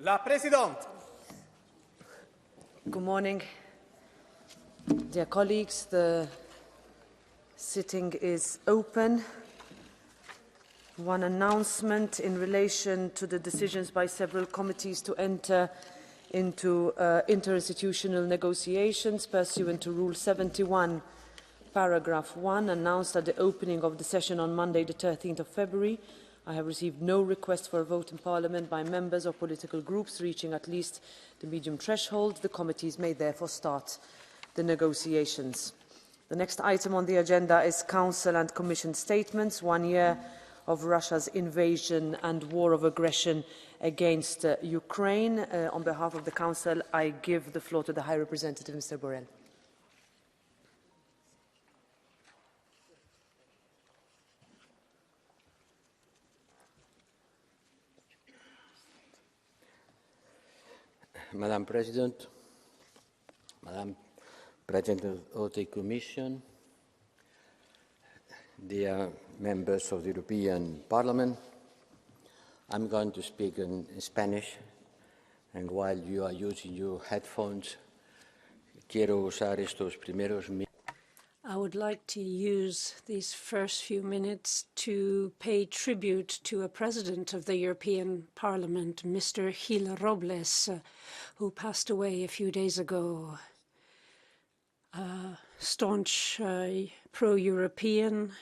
La Présidente. Good morning, dear colleagues. The sitting is open. One announcement in relation to the decisions by several committees to enter into interinstitutional negotiations pursuant to Rule 71, paragraph 1, announced at the opening of the session on Monday, the 13th of February. I have received no request for a vote in Parliament by members or political groups reaching at least the medium threshold. The committees may therefore start the negotiations. The next item on the agenda is Council and Commission statements. 1 year of Russia's invasion and war of aggression against Ukraine. On behalf of the Council, I give the floor to the High Representative, Mr. Borrell. Madam President, Madam President of the Commission, dear members of the European Parliament, I'm going to speak in Spanish, and while you are using your headphones, quiero usar estos primeros minutos. I would like to use these first few minutes to pay tribute to a president of the European Parliament, Mr. Gil Robles, who passed away a few days ago. Staunch pro-European,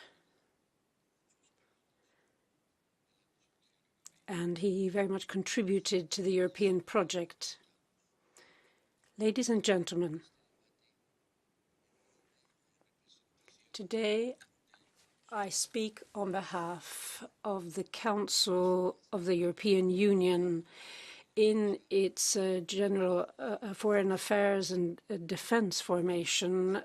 and he very much contributed to the European project. Ladies and gentlemen, today, I speak on behalf of the Council of the European Union in its General Foreign Affairs and Defence formation.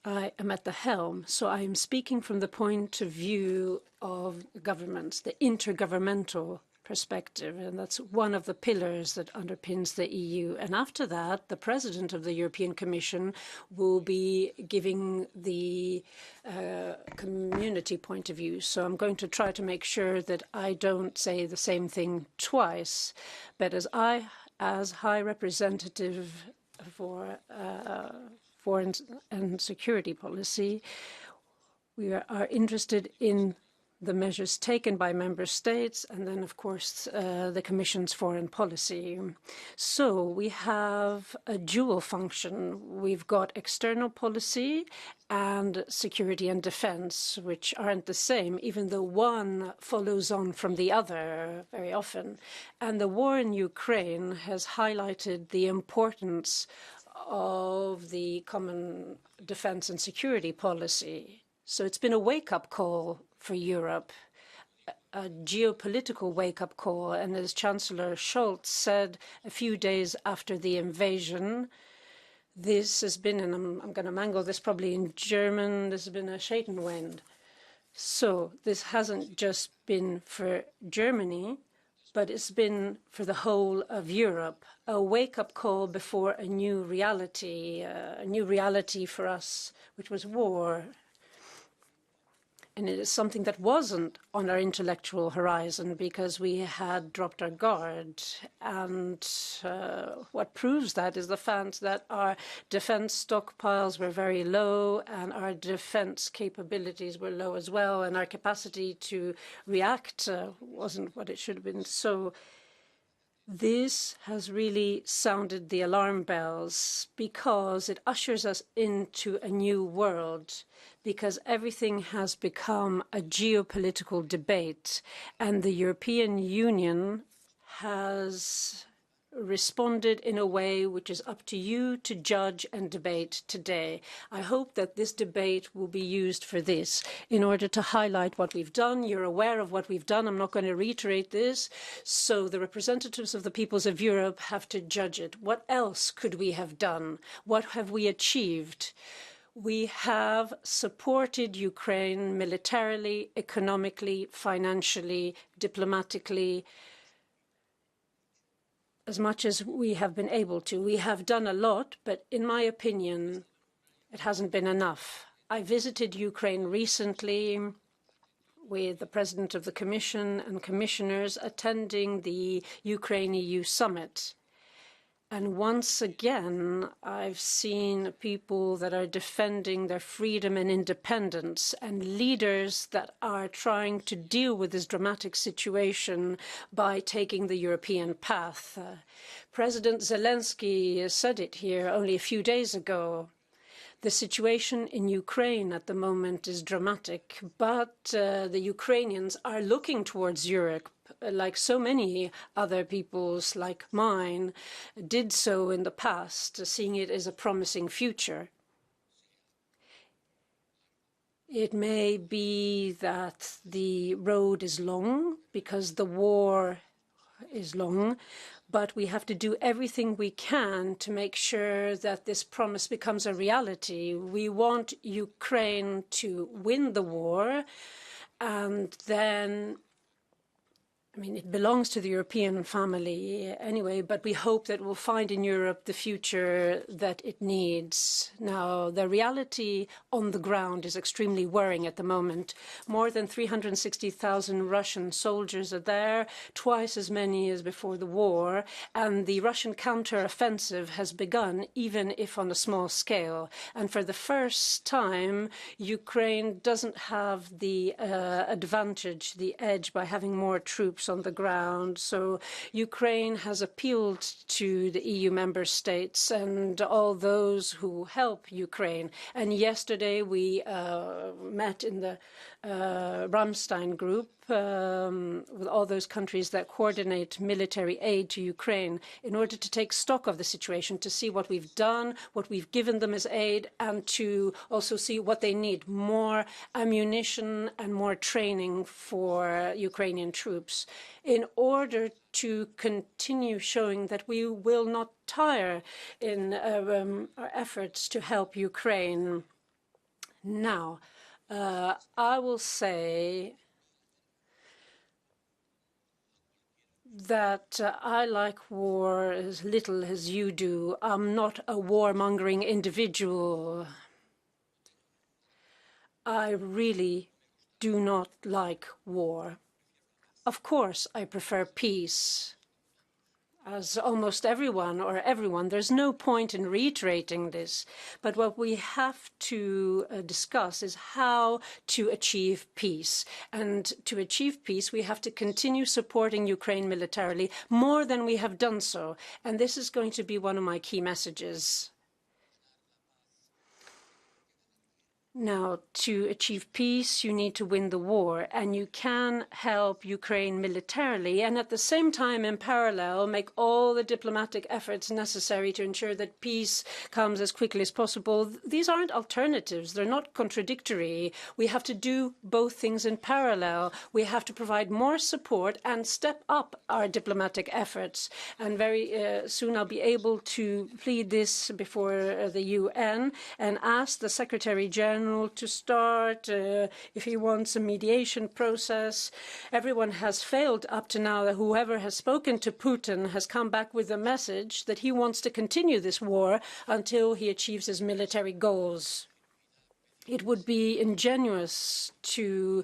I am at the helm, so I am speaking from the point of view of governments, the intergovernmental perspective, and that's one of the pillars that underpins the EU. And after that, the President of the European Commission will be giving the community point of view. So I'm going to try to make sure that I don't say the same thing twice. But as High Representative for Foreign and Security Policy, we are interested in the measures taken by member states, and then, of course, the Commission's foreign policy. So we have a dual function. We've got external policy and security and defense, which aren't the same, even though one follows on from the other very often. And the war in Ukraine has highlighted the importance of the common defense and security policy. So it's been a wake-up call for Europe, a geopolitical wake-up call. And as Chancellor Scholz said a few days after the invasion, this has been, and I'm going to mangle this probably in German, this has been a Scheitenwend. So this hasn't just been for Germany, but it's been for the whole of Europe, a wake-up call before a new reality for us, which was war. And it is something that wasn't on our intellectual horizon because we had dropped our guard. And what proves that is the fact that our defense stockpiles were very low and our defense capabilities were low as well. And our capacity to react wasn't what it should have been. So this has really sounded the alarm bells because it ushers us into a new world, because everything has become a geopolitical debate, and the European Union has responded in a way which is up to you to judge and debate today. I hope that this debate will be used for this, in order to highlight what we've done. You're aware of what we've done. I'm not going to reiterate this. So the representatives of the peoples of Europe have to judge it. What else could we have done? What have we achieved? We have supported Ukraine militarily, economically, financially, diplomatically, as much as we have been able to. We have done a lot, but in my opinion, it hasn't been enough. I visited Ukraine recently. with the President of the Commission and commissioners attending the Ukraine-EU summit. And once again, I've seen people that are defending their freedom and independence and leaders that are trying to deal with this dramatic situation by taking the European path. President Zelensky said it here only a few days ago. The situation in Ukraine at the moment is dramatic, but the Ukrainians are looking towards Europe, like so many other peoples like mine did so in the past, seeing it as a promising future. It may be that the road is long because the war is long, but we have to do everything we can to make sure that this promise becomes a reality. We want Ukraine to win the war, and then it belongs to the European family anyway, but we hope that we'll find in Europe the future that it needs. Now, the reality on the ground is extremely worrying at the moment. More than 360,000 Russian soldiers are there, twice as many as before the war, and the Russian counter-offensive has begun, even if on a small scale. And for the first time, Ukraine doesn't have the advantage, the edge, by having more troops on the ground. So Ukraine has appealed to the EU member states and all those who help Ukraine. And yesterday we met in the Ramstein group with all those countries that coordinate military aid to Ukraine in order to take stock of the situation, to see what we've done, what we've given them as aid, and to also see what they need, more ammunition and more training for Ukrainian troops, in order to continue showing that we will not tire in our efforts to help Ukraine. Now, I will say that I like war as little as you do. I'm not a warmongering individual. I really do not like war. Of course, I prefer peace. As almost everyone, there's no point in reiterating this. But what we have to discuss is how to achieve peace. And to achieve peace, we have to continue supporting Ukraine militarily more than we have done so. And this is going to be one of my key messages. Now, to achieve peace, you need to win the war, and you can help Ukraine militarily and at the same time, in parallel, make all the diplomatic efforts necessary to ensure that peace comes as quickly as possible. These aren't alternatives. They're not contradictory. We have to do both things in parallel. We have to provide more support and step up our diplomatic efforts. And very soon I'll be able to plead this before the UN and ask the Secretary General to start, if he wants a mediation process. Everyone has failed up to now. Whoever has spoken to Putin has come back with a message that he wants to continue this war until he achieves his military goals. It would be ingenuous to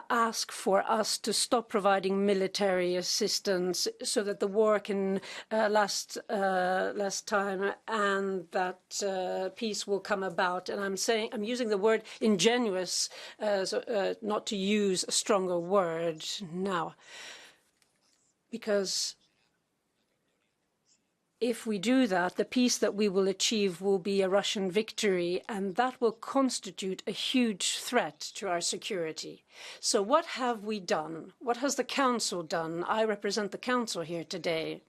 ask for us to stop providing military assistance so that the war can last less time and that peace will come about. And I'm using the word ingenuous, not to use a stronger word now, because if we do that, the peace that we will achieve will be a Russian victory, and that will constitute a huge threat to our security. So what have we done? What has the Council done? I represent the Council here today.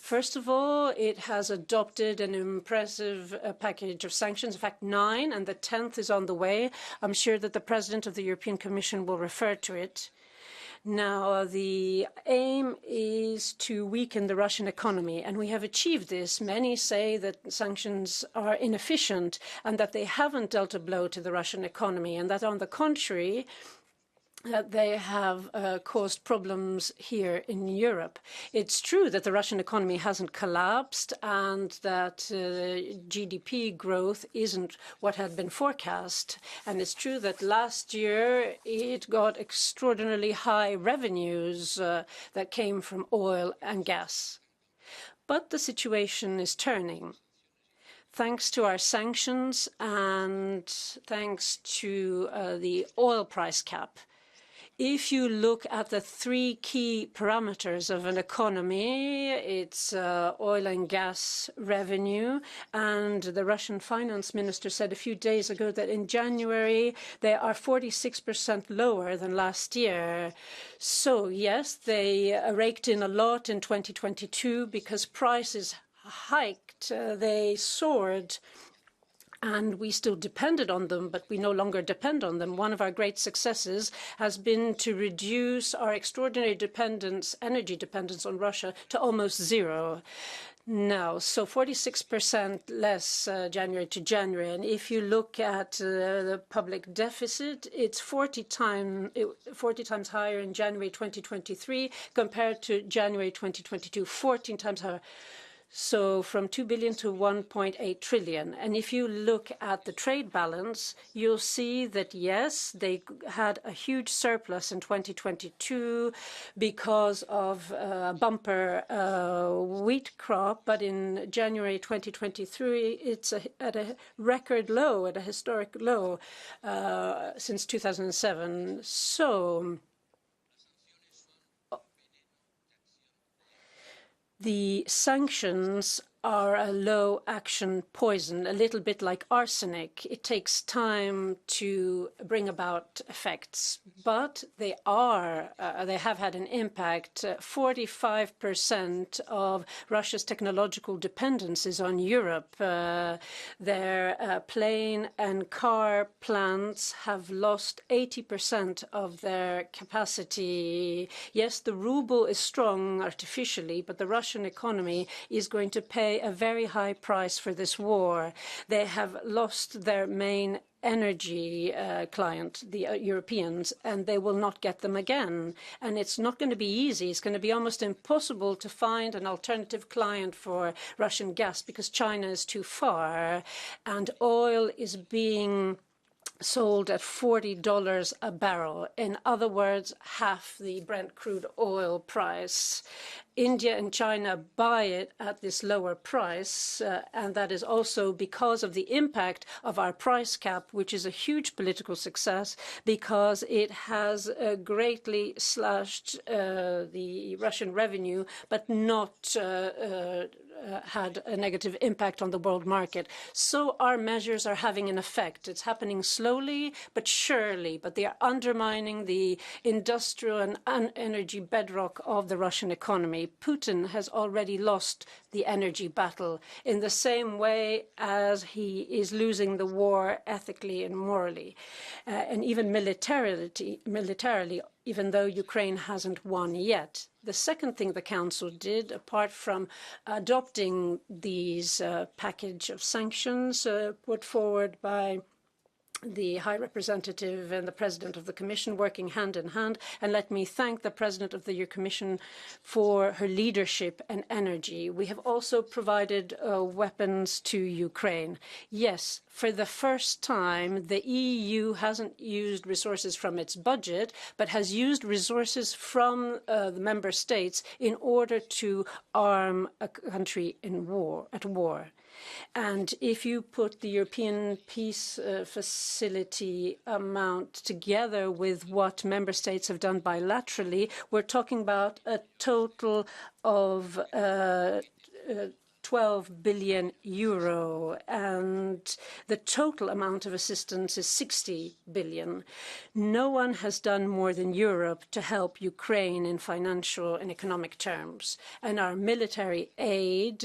First of all, it has adopted an impressive package of sanctions, in fact 9, and the 10th is on the way. I'm sure that the President of the European Commission will refer to it. Now, the aim is to weaken the Russian economy, and we have achieved this. Many say that sanctions are inefficient and that they haven't dealt a blow to the Russian economy, and that, on the contrary, they have caused problems here in Europe. It's true that the Russian economy hasn't collapsed and that GDP growth isn't what had been forecast. And it's true that last year it got extraordinarily high revenues that came from oil and gas. But the situation is turning. Thanks to our sanctions and thanks to the oil price cap. If you look at the three key parameters of an economy, it's oil and gas revenue. And the Russian finance minister said a few days ago that in January, they are 46% lower than last year. So, yes, they raked in a lot in 2022 because prices hiked, they soared. And we still depended on them, but we no longer depend on them. One of our great successes has been to reduce our extraordinary dependence, energy dependence on Russia to almost zero now. So 46% less January to January. And if you look at the public deficit, it's 40 times higher in January 2023 compared to January 2022, 14 times higher. So from 2 billion to 1.8 trillion. And if you look at the trade balance, you'll see that, yes, they had a huge surplus in 2022 because of bumper wheat crop. But in January 2023, it's at a record low, at a historic low since 2007. So the sanctions are a low-action poison, a little bit like arsenic. It takes time to bring about effects, but they have had an impact. 45% of Russia's technological dependence is on Europe. Their plane and car plants have lost 80% of their capacity. Yes, the ruble is strong artificially, but the Russian economy is going to pay a very high price for this war. They have lost their main energy client, the Europeans, and they will not get them again. And it's not going to be easy. It's going to be almost impossible to find an alternative client for Russian gas because China is too far, and oil is being sold at $40 a barrel. In other words, half the Brent crude oil price. India and China buy it at this lower price, and that is also because of the impact of our price cap, which is a huge political success because it has greatly slashed the Russian revenue, but not had a negative impact on the world market. So our measures are having an effect. It's happening slowly but surely, but they are undermining the industrial and energy bedrock of the Russian economy. Putin has already lost the energy battle in the same way as he is losing the war ethically and morally, and even militarily, even though Ukraine hasn't won yet. The second thing the Council did, apart from adopting these package of sanctions put forward by the High Representative and the President of the Commission working hand in hand. And let me thank the President of the Commission for her leadership and energy. We have also provided weapons to Ukraine. Yes, for the first time, the EU hasn't used resources from its budget, but has used resources from the member states in order to arm a country at war. And if you put the European Peace Facility amount together with what member states have done bilaterally, we're talking about a total of 12 billion euro, and the total amount of assistance is 60 billion. No one has done more than Europe to help Ukraine in financial and economic terms. And our military aid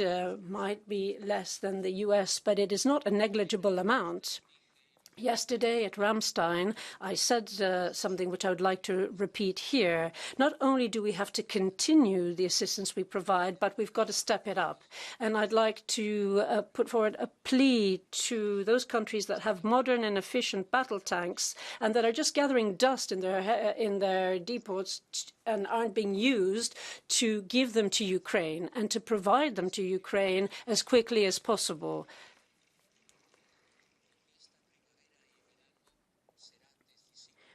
might be less than the US, but it is not a negligible amount. Yesterday at Ramstein, I said something which I would like to repeat here. Not only do we have to continue the assistance we provide, but we've got to step it up. And I'd like to put forward a plea to those countries that have modern and efficient battle tanks and that are just gathering dust in their depots and aren't being used, to give them to Ukraine and to provide them to Ukraine as quickly as possible.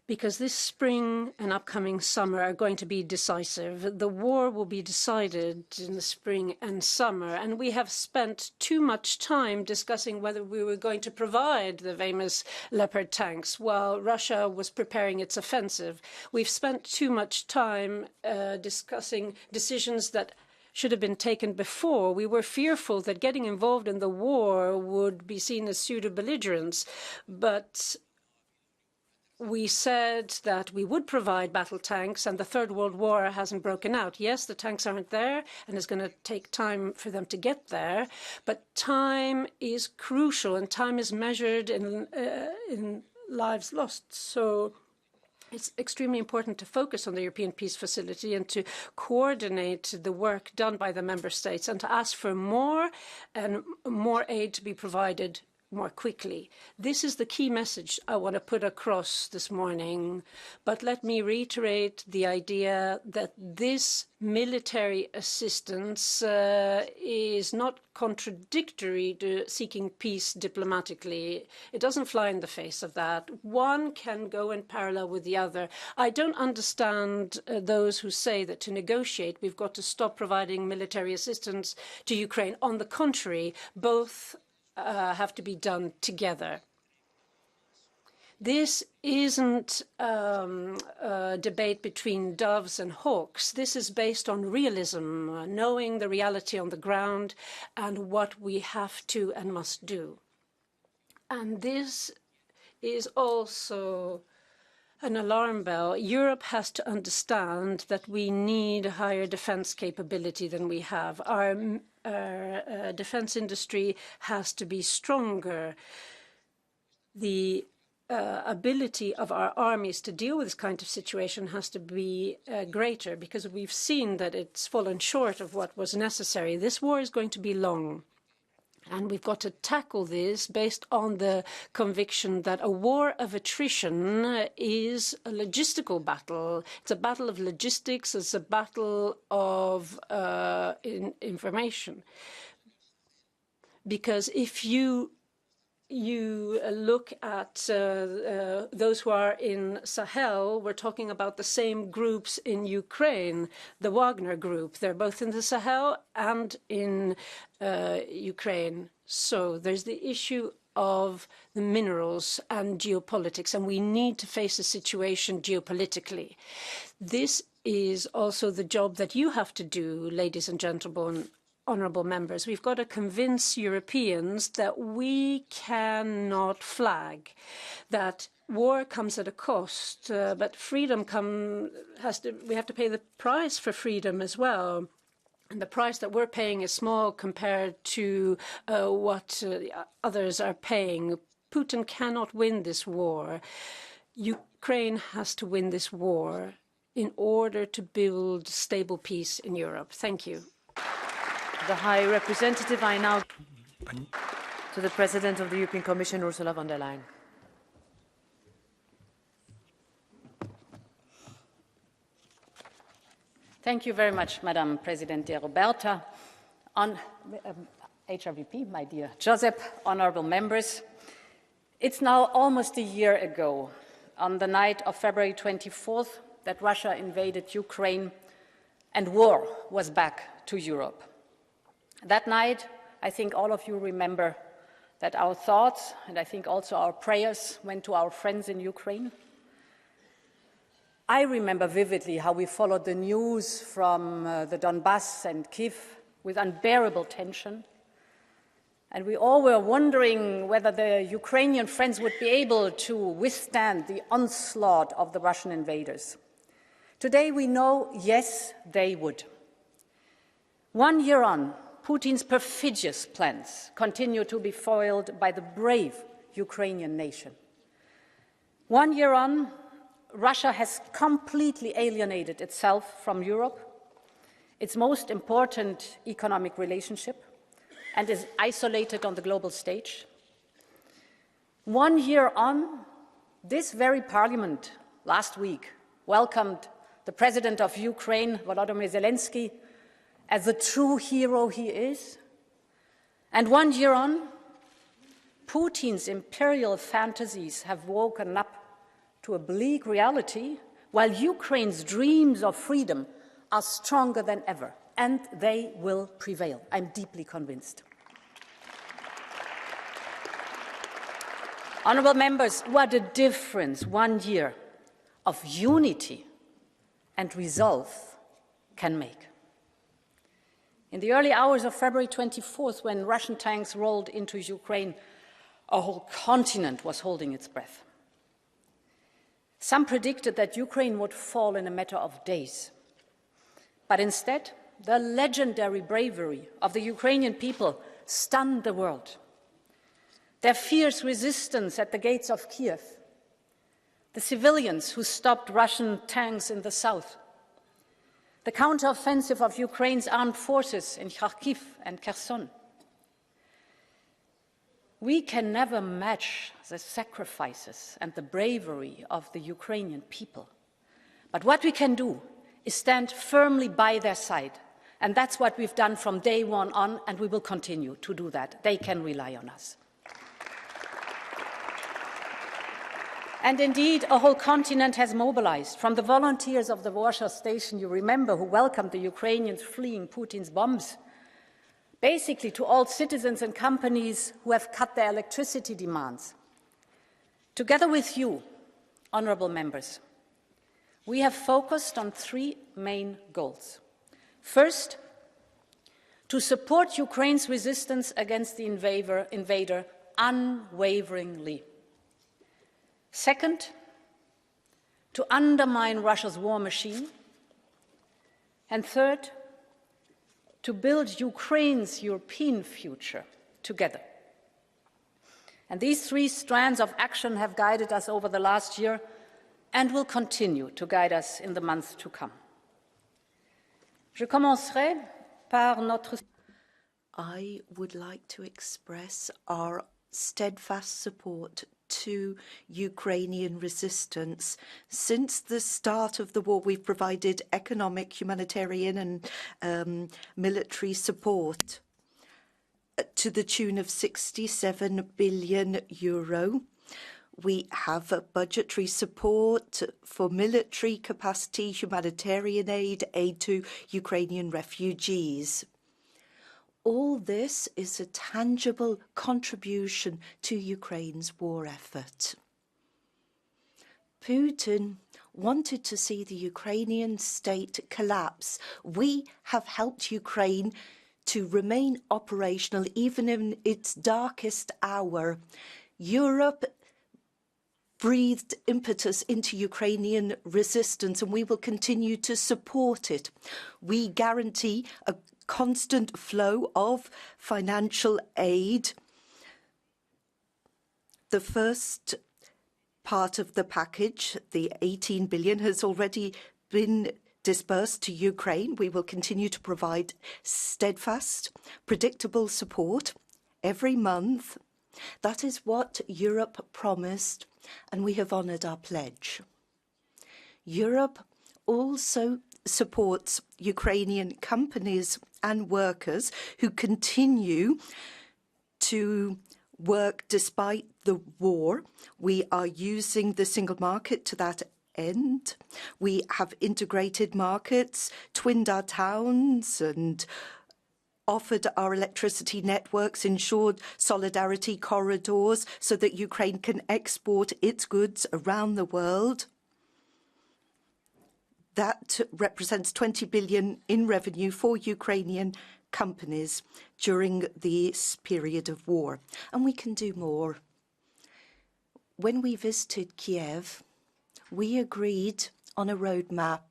Because this spring and upcoming summer are going to be decisive. The war will be decided in the spring and summer, and we have spent too much time discussing whether we were going to provide the famous Leopard tanks while Russia was preparing its offensive. We've spent too much time discussing decisions that should have been taken before. We were fearful that getting involved in the war would be seen as pseudo-belligerence, but we said that we would provide battle tanks, and the Third World War hasn't broken out. Yes, the tanks aren't there, and it's going to take time for them to get there, but time is crucial, and time is measured in lives lost. So it's extremely important to focus on the European Peace Facility and to coordinate the work done by the member states and to ask for more and more aid to be provided more quickly. This is the key message I want to put across this morning. But let me reiterate the idea that this military assistance is not contradictory to seeking peace diplomatically. It doesn't fly in the face of that. One can go in parallel with the other. I don't understand those who say that to negotiate we've got to stop providing military assistance to Ukraine. On the contrary, both have to be done together. This isn't a debate between doves and hawks. This is based on realism, knowing the reality on the ground and what we have to and must do. And this is also an alarm bell. Europe has to understand that we need a higher defense capability than we have. Our defense industry has to be stronger. The ability of our armies to deal with this kind of situation has to be greater, because we've seen that it's fallen short of what was necessary. This war is going to be long. And we've got to tackle this based on the conviction that a war of attrition is a logistical battle. It's a battle of logistics. It's a battle of information. Because if you look at those who are in Sahel, we're talking about the same groups in Ukraine, the Wagner group. They're both in the Sahel and in Ukraine. So there's the issue of the minerals and geopolitics, and we need to face the situation geopolitically. This is also the job that you have to do, ladies and gentlemen, honourable members. We've got to convince Europeans that we cannot flag, that war comes at a cost, but freedom we have to pay the price for freedom as well. And the price that we're paying is small compared to what others are paying. Putin cannot win this war. Ukraine has to win this war in order to build stable peace in Europe. Thank you. The High Representative, I now to the President of the European Commission, Ursula von der Leyen. Thank you very much, Madam President Roberta. On HRVP, my dear Josep, honourable members, it's now almost a year ago, on the night of February 24th, that Russia invaded Ukraine and war was back to Europe. That night, I think all of you remember that our thoughts, and I think also our prayers, went to our friends in Ukraine. I remember vividly how we followed the news from the Donbass and Kyiv with unbearable tension. And we all were wondering whether the Ukrainian friends would be able to withstand the onslaught of the Russian invaders. Today we know, yes, they would. 1 year on, Putin's perfidious plans continue to be foiled by the brave Ukrainian nation. 1 year on, Russia has completely alienated itself from Europe, its most important economic relationship, and is isolated on the global stage. 1 year on, this very parliament last week welcomed the president of Ukraine, Volodymyr Zelensky, as the true hero he is. And 1 year on, Putin's imperial fantasies have woken up to a bleak reality, while Ukraine's dreams of freedom are stronger than ever, and they will prevail. I'm deeply convinced. Honourable members, what a difference 1 year of unity and resolve can make. In the early hours of February 24th, when Russian tanks rolled into Ukraine, a whole continent was holding its breath. Some predicted that Ukraine would fall in a matter of days. But instead, the legendary bravery of the Ukrainian people stunned the world. Their fierce resistance at the gates of Kiev, the civilians who stopped Russian tanks in the south, the counteroffensive of Ukraine's armed forces in Kharkiv and Kherson. We can never match the sacrifices and the bravery of the Ukrainian people. But what we can do is stand firmly by their side. And that's what we've done from day one on, and we will continue to do that. They can rely on us. And indeed, a whole continent has mobilized, from the volunteers of the Warsaw Station, you remember, who welcomed the Ukrainians fleeing Putin's bombs, basically to all citizens and companies who have cut their electricity demands. Together with you, honourable members, we have focused on three main goals. First, to support Ukraine's resistance against the invader unwaveringly. Second, to undermine Russia's war machine. And third, to build Ukraine's European future together. And these three strands of action have guided us over the last year and will continue to guide us in the months to come. Je commencerai par notre... I would like to express our steadfast support to Ukrainian resistance. Since the start of the war, we've provided economic, humanitarian and military support to the tune of 67 billion euro. We have budgetary support for military capacity, humanitarian aid, aid to Ukrainian refugees. All this is a tangible contribution to Ukraine's war effort. Putin wanted to see the Ukrainian state collapse. We have helped Ukraine to remain operational even in its darkest hour. Europe breathed impetus into Ukrainian resistance, and we will continue to support it. We guarantee a constant flow of financial aid. The first part of the package, the 18 billion, has already been dispersed to Ukraine. We will continue to provide steadfast, predictable support every month. That is what Europe promised, and we have honoured our pledge. Europe also supports Ukrainian companies and workers who continue to work despite the war. We are using the single market to that end. We have integrated markets, twinned our towns and offered our electricity networks, ensured solidarity corridors so that Ukraine can export its goods around the world. That represents 20 billion in revenue for Ukrainian companies during this period of war. And we can do more. When we visited Kiev, we agreed on a roadmap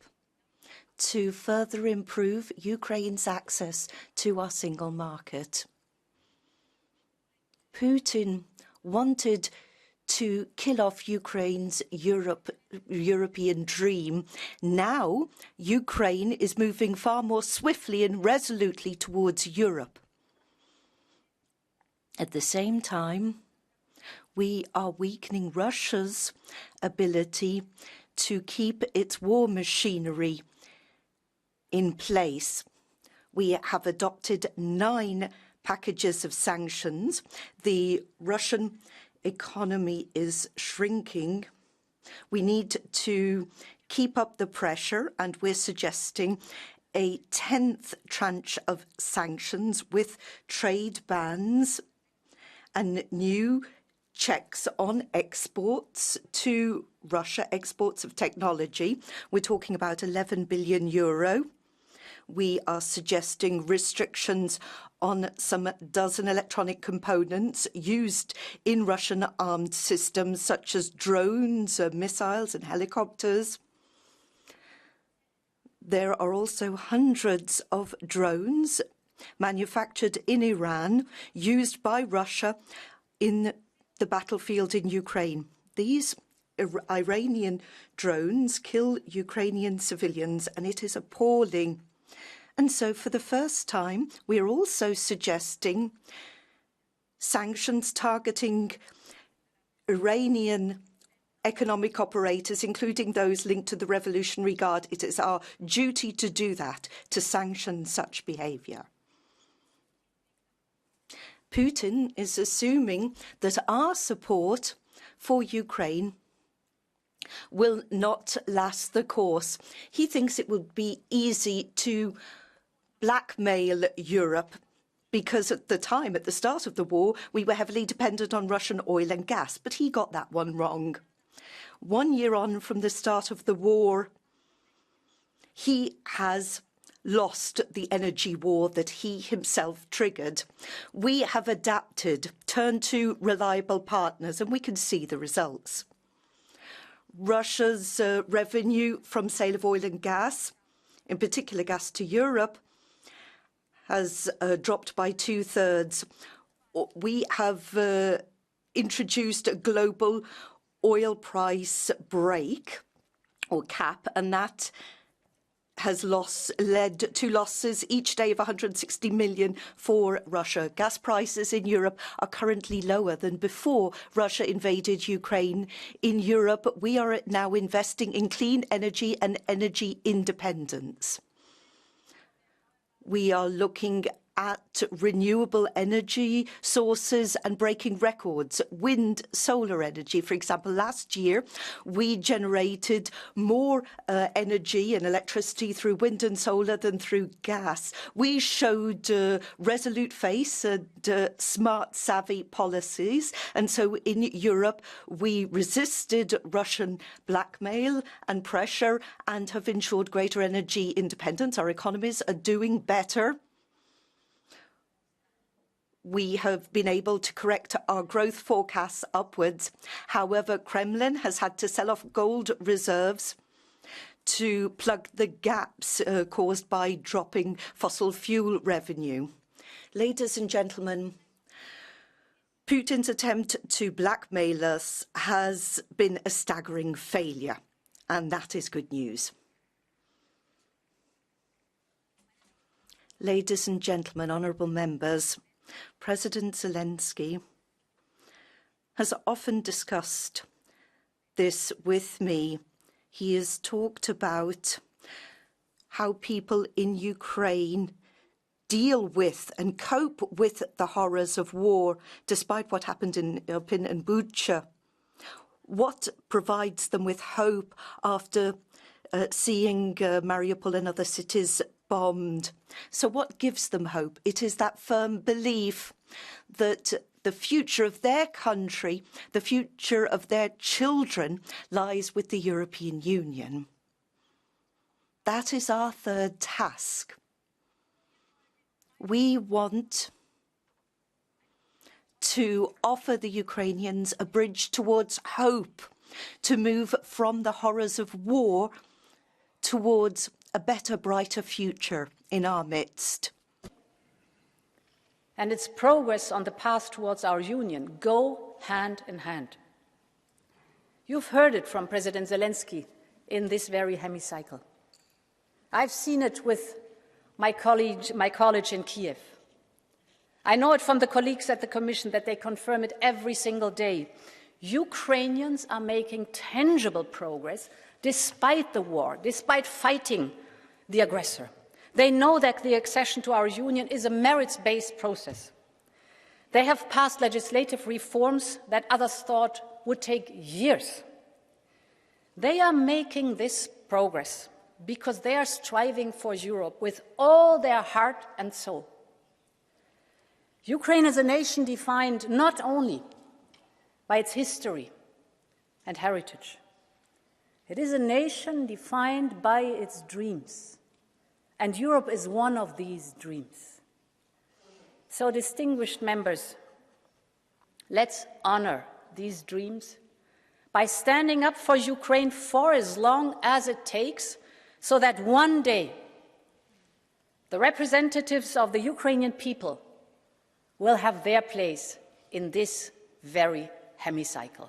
to further improve Ukraine's access to our single market. Putin wanted to kill off Ukraine's European dream. Now, Ukraine is moving far more swiftly and resolutely towards Europe. At the same time, we are weakening Russia's ability to keep its war machinery in place. We have adopted 9 packages of sanctions. The Russian economy is shrinking. We need to keep up the pressure, and we're suggesting a 10th tranche of sanctions with trade bans and new checks on exports to Russia, exports of technology. We're talking about €11 billion. We are suggesting restrictions on some dozen electronic components used in Russian armed systems, such as drones, missiles and helicopters. There are also hundreds of drones manufactured in Iran, used by Russia in the battlefield in Ukraine. These Iranian drones kill Ukrainian civilians, and it is appalling. And so, for the first time, we are also suggesting sanctions targeting Iranian economic operators, including those linked to the Revolutionary Guard. It is our duty to do that, to sanction such behaviour. Putin is assuming that our support for Ukraine will not last the course. He thinks it would be easy to blackmail Europe because at the time, at the start of the war, we were heavily dependent on Russian oil and gas, but he got that one wrong. 1 year on from the start of the war, he has lost the energy war that he himself triggered. We have adapted, turned to reliable partners, and we can see the results. Russia's revenue from sale of oil and gas, in particular gas to Europe, has dropped by 2/3. We have introduced a global oil price break or cap, and that has led to losses each day of 160 million for Russia. Gas prices in Europe are currently lower than before Russia invaded Ukraine. In Europe, we are now investing in clean energy and energy independence. We are looking at renewable energy sources and breaking records. Wind, solar energy, for example. Last year, we generated more energy and electricity through wind and solar than through gas. We showed resolute face and smart, savvy policies. And so in Europe, we resisted Russian blackmail and pressure and have ensured greater energy independence. Our economies are doing better. We have been able to correct our growth forecasts upwards. However, Kremlin has had to sell off gold reserves to plug the gaps caused by dropping fossil fuel revenue. Ladies and gentlemen, Putin's attempt to blackmail us has been a staggering failure, and that is good news. Ladies and gentlemen, honourable members, President Zelensky has often discussed this with me. He has talked about how people in Ukraine deal with and cope with the horrors of war, despite what happened in Irpin and Bucha. What provides them with hope after seeing Mariupol and other cities bombed? So what gives them hope? It is that firm belief that the future of their country, the future of their children, lies with the European Union. That is our third task. We want to offer the Ukrainians a bridge towards hope, to move from the horrors of war towards a better, brighter future in our midst. And its progress on the path towards our union go hand in hand. You've heard it from President Zelensky in this very hemicycle. I've seen it with my college in Kiev. I know it from the colleagues at the Commission that they confirm it every single day. Ukrainians are making tangible progress despite the war, despite fighting the aggressor. They know that the accession to our union is a merits-based process. They have passed legislative reforms that others thought would take years. They are making this progress because they are striving for Europe with all their heart and soul. Ukraine is a nation defined not only by its history and heritage. It is a nation defined by its dreams, and Europe is one of these dreams. So, distinguished members, let's honor these dreams by standing up for Ukraine for as long as it takes, so that one day the representatives of the Ukrainian people will have their place in this very hemicycle.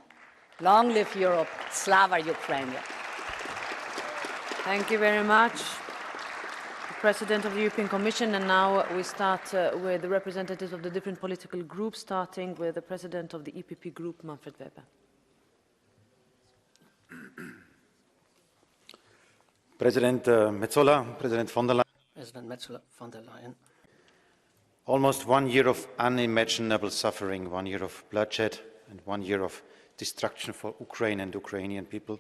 Long live Europe, Slava Ukraine. Thank you very much, President of the European Commission. And now we start with the representatives of the different political groups, starting with the President of the EPP Group, Manfred Weber. President Metsola, President von der Leyen. President Metsola, von der Leyen. Almost 1 year of unimaginable suffering, 1 year of bloodshed, and 1 year of destruction for Ukraine and Ukrainian people.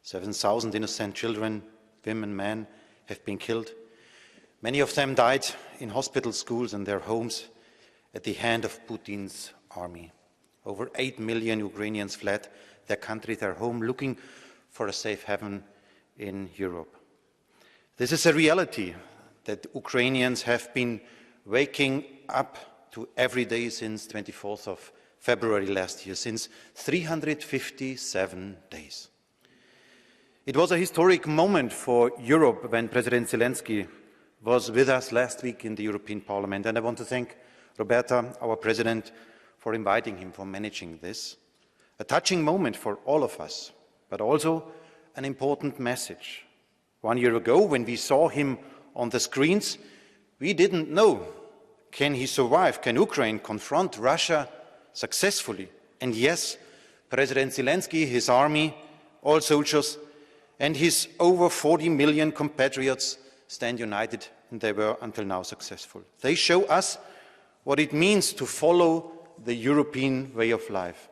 7,000 innocent children, women, men have been killed. Many of them died in hospitals, schools and their homes at the hand of Putin's army. Over 8 million Ukrainians fled their country, their home, looking for a safe haven in Europe. This is a reality that Ukrainians have been waking up to every day since 24th of February last year, since 357 days. It was a historic moment for Europe when President Zelensky was with us last week in the European Parliament, and I want to thank Roberta, our President, for inviting him, for managing this. A touching moment for all of us, but also an important message. 1 year ago, when we saw him on the screens, we didn't know, can he survive? Can Ukraine confront Russia successfully? And yes, President Zelensky, his army, all soldiers, and his over 40 million compatriots stand united, and they were until now successful. They show us what it means to follow the European way of life.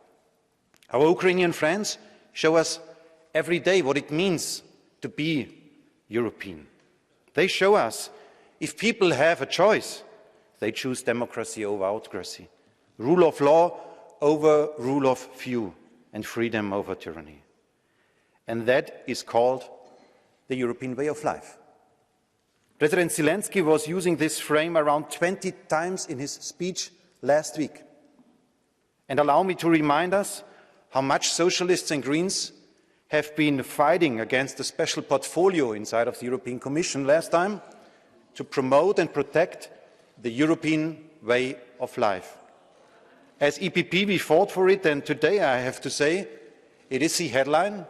Our Ukrainian friends show us every day what it means to be European. They show us if people have a choice, they choose democracy over autocracy, rule of law over rule of few, and freedom over tyranny. And that is called the European way of life. President Zelensky was using this frame around 20 times in his speech last week. And allow me to remind us how much socialists and Greens have been fighting against the special portfolio inside of the European Commission last time to promote and protect the European way of life. As EPP, we fought for it, and today I have to say it is the headline.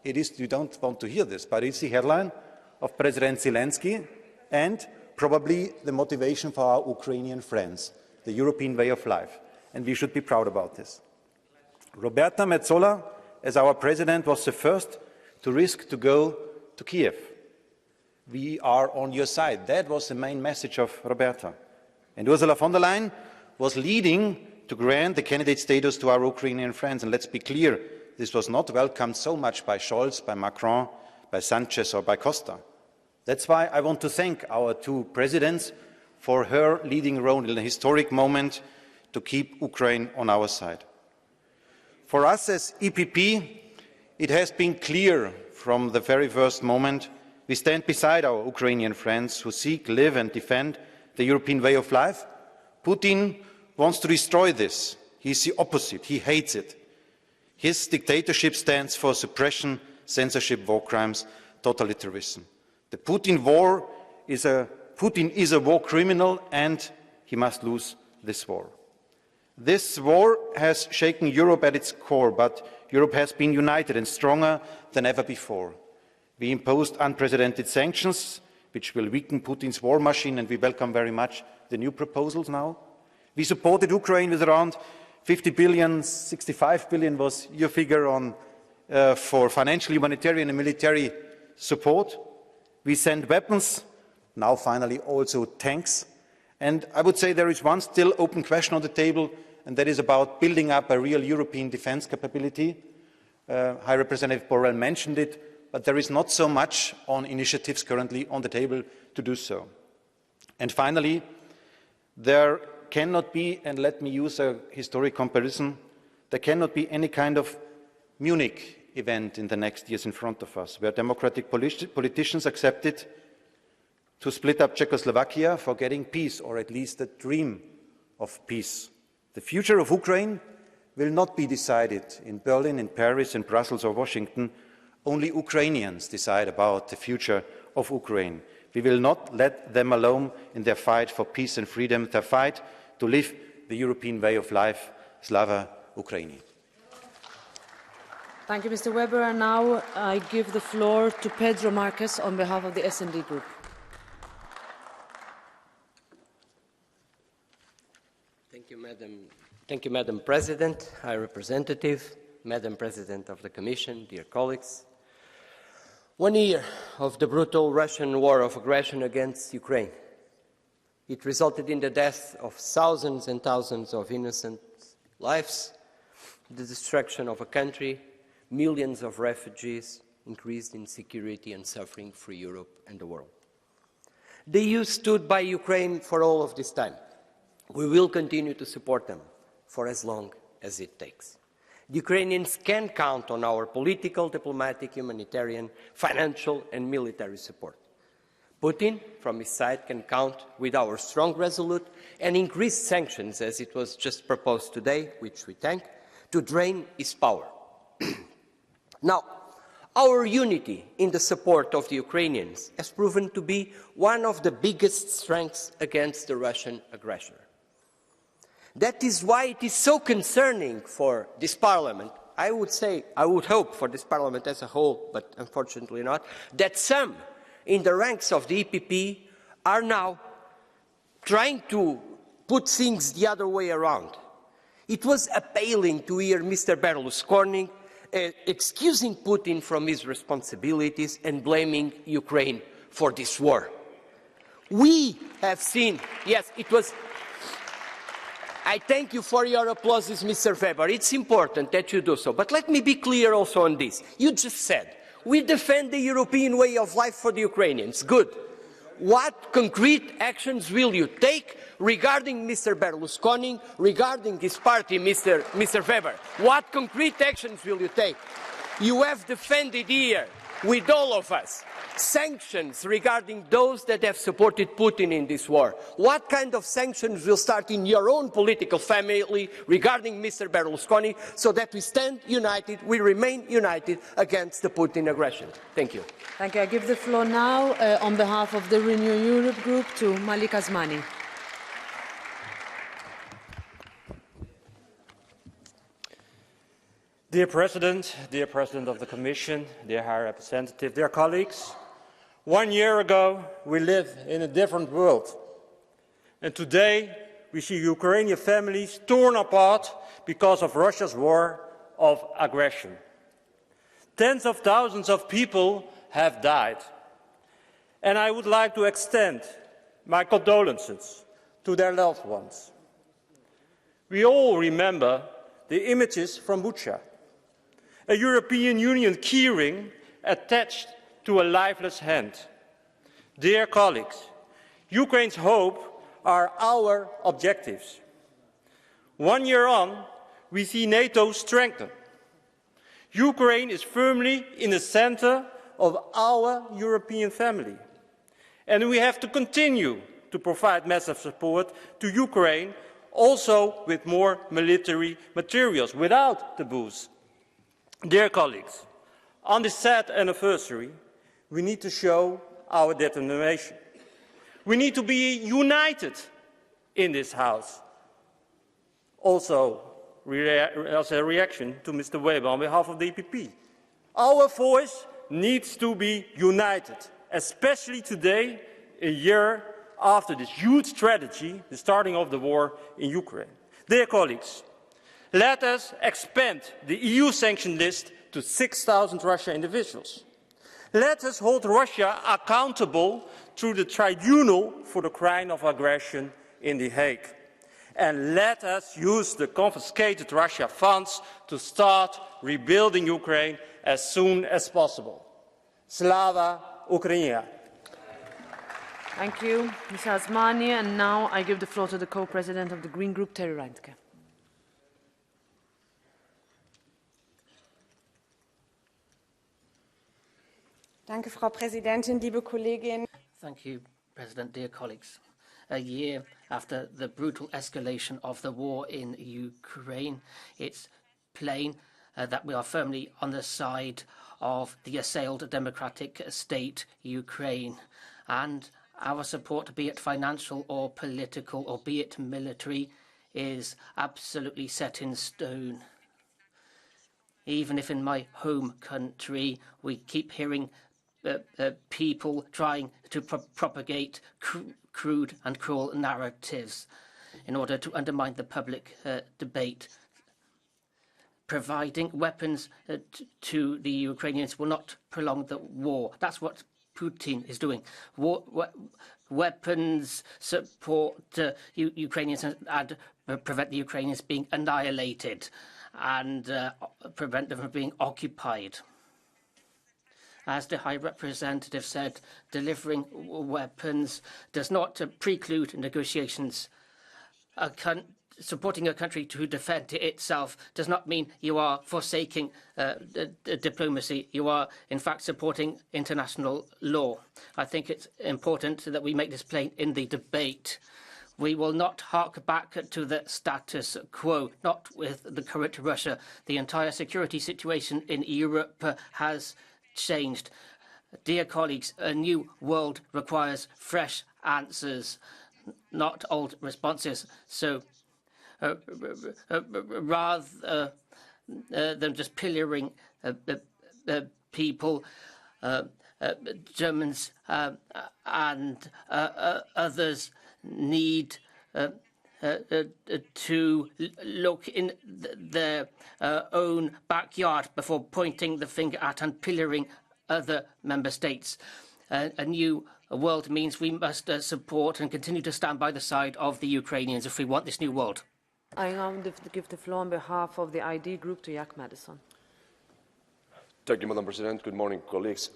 It is, you don't want to hear this, but it's the headline of President Zelensky and probably the motivation for our Ukrainian friends, the European way of life. And we should be proud about this. Roberta Metsola, as our president, was the first to risk to go to Kiev. We are on your side. That was the main message of Roberta. And Ursula von der Leyen was leading to grant the candidate status to our Ukrainian friends. And let's be clear, this was not welcomed so much by Scholz, by Macron, by Sanchez or by Costa. That's why I want to thank our two presidents for her leading role in a historic moment to keep Ukraine on our side. For us as EPP, it has been clear from the very first moment we stand beside our Ukrainian friends who seek, live and defend the European way of life. Putin wants to destroy this. He is the opposite. He hates it. His dictatorship stands for suppression, censorship, war crimes, totalitarianism. The Putin is a war criminal, and he must lose this war. This war has shaken Europe at its core, but Europe has been united and stronger than ever before. We imposed unprecedented sanctions, which will weaken Putin's war machine, and we welcome very much the new proposals now. We supported Ukraine with around 50 billion, 65 billion was your figure for financial, humanitarian and military support. We sent weapons, now finally also tanks. And I would say there is one still open question on the table, and that is about building up a real European defence capability. High Representative Borrell mentioned it, but there is not so much on initiatives currently on the table to do so. And finally, there cannot be, and let me use a historic comparison, there cannot be any kind of Munich event in the next years in front of us, where democratic politicians accepted to split up Czechoslovakia for getting peace, or at least a dream of peace. The future of Ukraine will not be decided in Berlin, in Paris, in Brussels or Washington. Only Ukrainians decide about the future of Ukraine. We will not let them alone in their fight for peace and freedom, their fight to live the European way of life. Slava Ukraini. Thank you, Mr. Weber. And now I give the floor to Pedro Marques on behalf of the S&D Group. Thank you, Madam President, High Representative, Madam President of the Commission, dear colleagues. 1 year of the brutal Russian war of aggression against Ukraine. It resulted in the death of thousands and thousands of innocent lives, the destruction of a country, millions of refugees, increased insecurity and suffering for Europe and the world. The EU stood by Ukraine for all of this time. We will continue to support them for as long as it takes. The Ukrainians can count on our political, diplomatic, humanitarian, financial and military support. Putin, from his side, can count with our strong, resolute and increased sanctions, as it was just proposed today, which we thank, to drain his power. Now, our unity in the support of the Ukrainians has proven to be one of the biggest strengths against the Russian aggressor. That is why it is so concerning for this Parliament, I would hope for this Parliament as a whole, but unfortunately not, that some in the ranks of the EPP are now trying to put things the other way around. It was appalling to hear Mr. Berlusconi excusing Putin from his responsibilities and blaming Ukraine for this war. We have seen, yes, it was... I thank you for your applauses, Mr. Weber. It's important that you do so. But let me be clear also on this. You just said, we defend the European way of life for the Ukrainians. Good. What concrete actions will you take regarding Mr. Berlusconi, regarding his party, Mr. Weber? What concrete actions will you take? You have defended here, with all of us, sanctions regarding those that have supported Putin in this war. What kind of sanctions will start in your own political family regarding Mr. Berlusconi so that we stand united, we remain united against the Putin aggression? Thank you. Thank you. I give the floor now on behalf of the Renew Europe Group to Malik Asmani. Dear President of the Commission, dear High Representative, dear colleagues, 1 year ago we lived in a different world. And today we see Ukrainian families torn apart because of Russia's war of aggression. Tens of thousands of people have died. And I would like to extend my condolences to their loved ones. We all remember the images from Bucha, a European Union keyring attached to a lifeless hand. Dear colleagues, Ukraine's hope are our objectives. 1 year on, we see NATO strengthen. Ukraine is firmly in the center of our European family. And we have to continue to provide massive support to Ukraine, also with more military materials, without taboos. Dear colleagues, on this sad anniversary, we need to show our determination. We need to be united in this House. Also, as a reaction to Mr. Weber on behalf of the EPP. Our voice needs to be united, especially today, a year after this huge tragedy, the starting of the war in Ukraine. Dear colleagues, let us expand the EU sanction list to 6,000 Russian individuals. Let us hold Russia accountable through the Tribunal for the crime of aggression in The Hague. And let us use the confiscated Russia funds to start rebuilding Ukraine as soon as possible. Slava Ukraina! Thank you, Mr. Asmani. And now I give the floor to the co-president of the Green Group, Terry Reintke. Danke, Frau Präsidentin, liebe Kolleginnen. Thank you, President, dear colleagues. A year after the brutal escalation of the war in Ukraine, it's plain that we are firmly on the side of the assailed democratic state, Ukraine, and our support, be it financial or political or be it military, is absolutely set in stone. Even if in my home country we keep hearing people trying to propagate crude and cruel narratives in order to undermine the public debate. Providing weapons to the Ukrainians will not prolong the war. That's what Putin is doing. Weapons support Ukrainians and prevent the Ukrainians being annihilated and prevent them from being occupied. As the High Representative said, delivering weapons does not preclude negotiations. Supporting a country to defend itself does not mean you are forsaking diplomacy. You are, in fact, supporting international law. I think it's important that we make this plain in the debate. We will not hark back to the status quo, not with the current Russia. The entire security situation in Europe has changed. Dear colleagues, a new world requires fresh answers, not old responses. So rather than just pillorying people, Germans and others need to look in their own backyard before pointing the finger at and pillorying other member states. A new world means we must support and continue to stand by the side of the Ukrainians if we want this new world. I now give the floor on behalf of the ID Group to Jack Madison. Thank you, Madam President. Good morning, colleagues.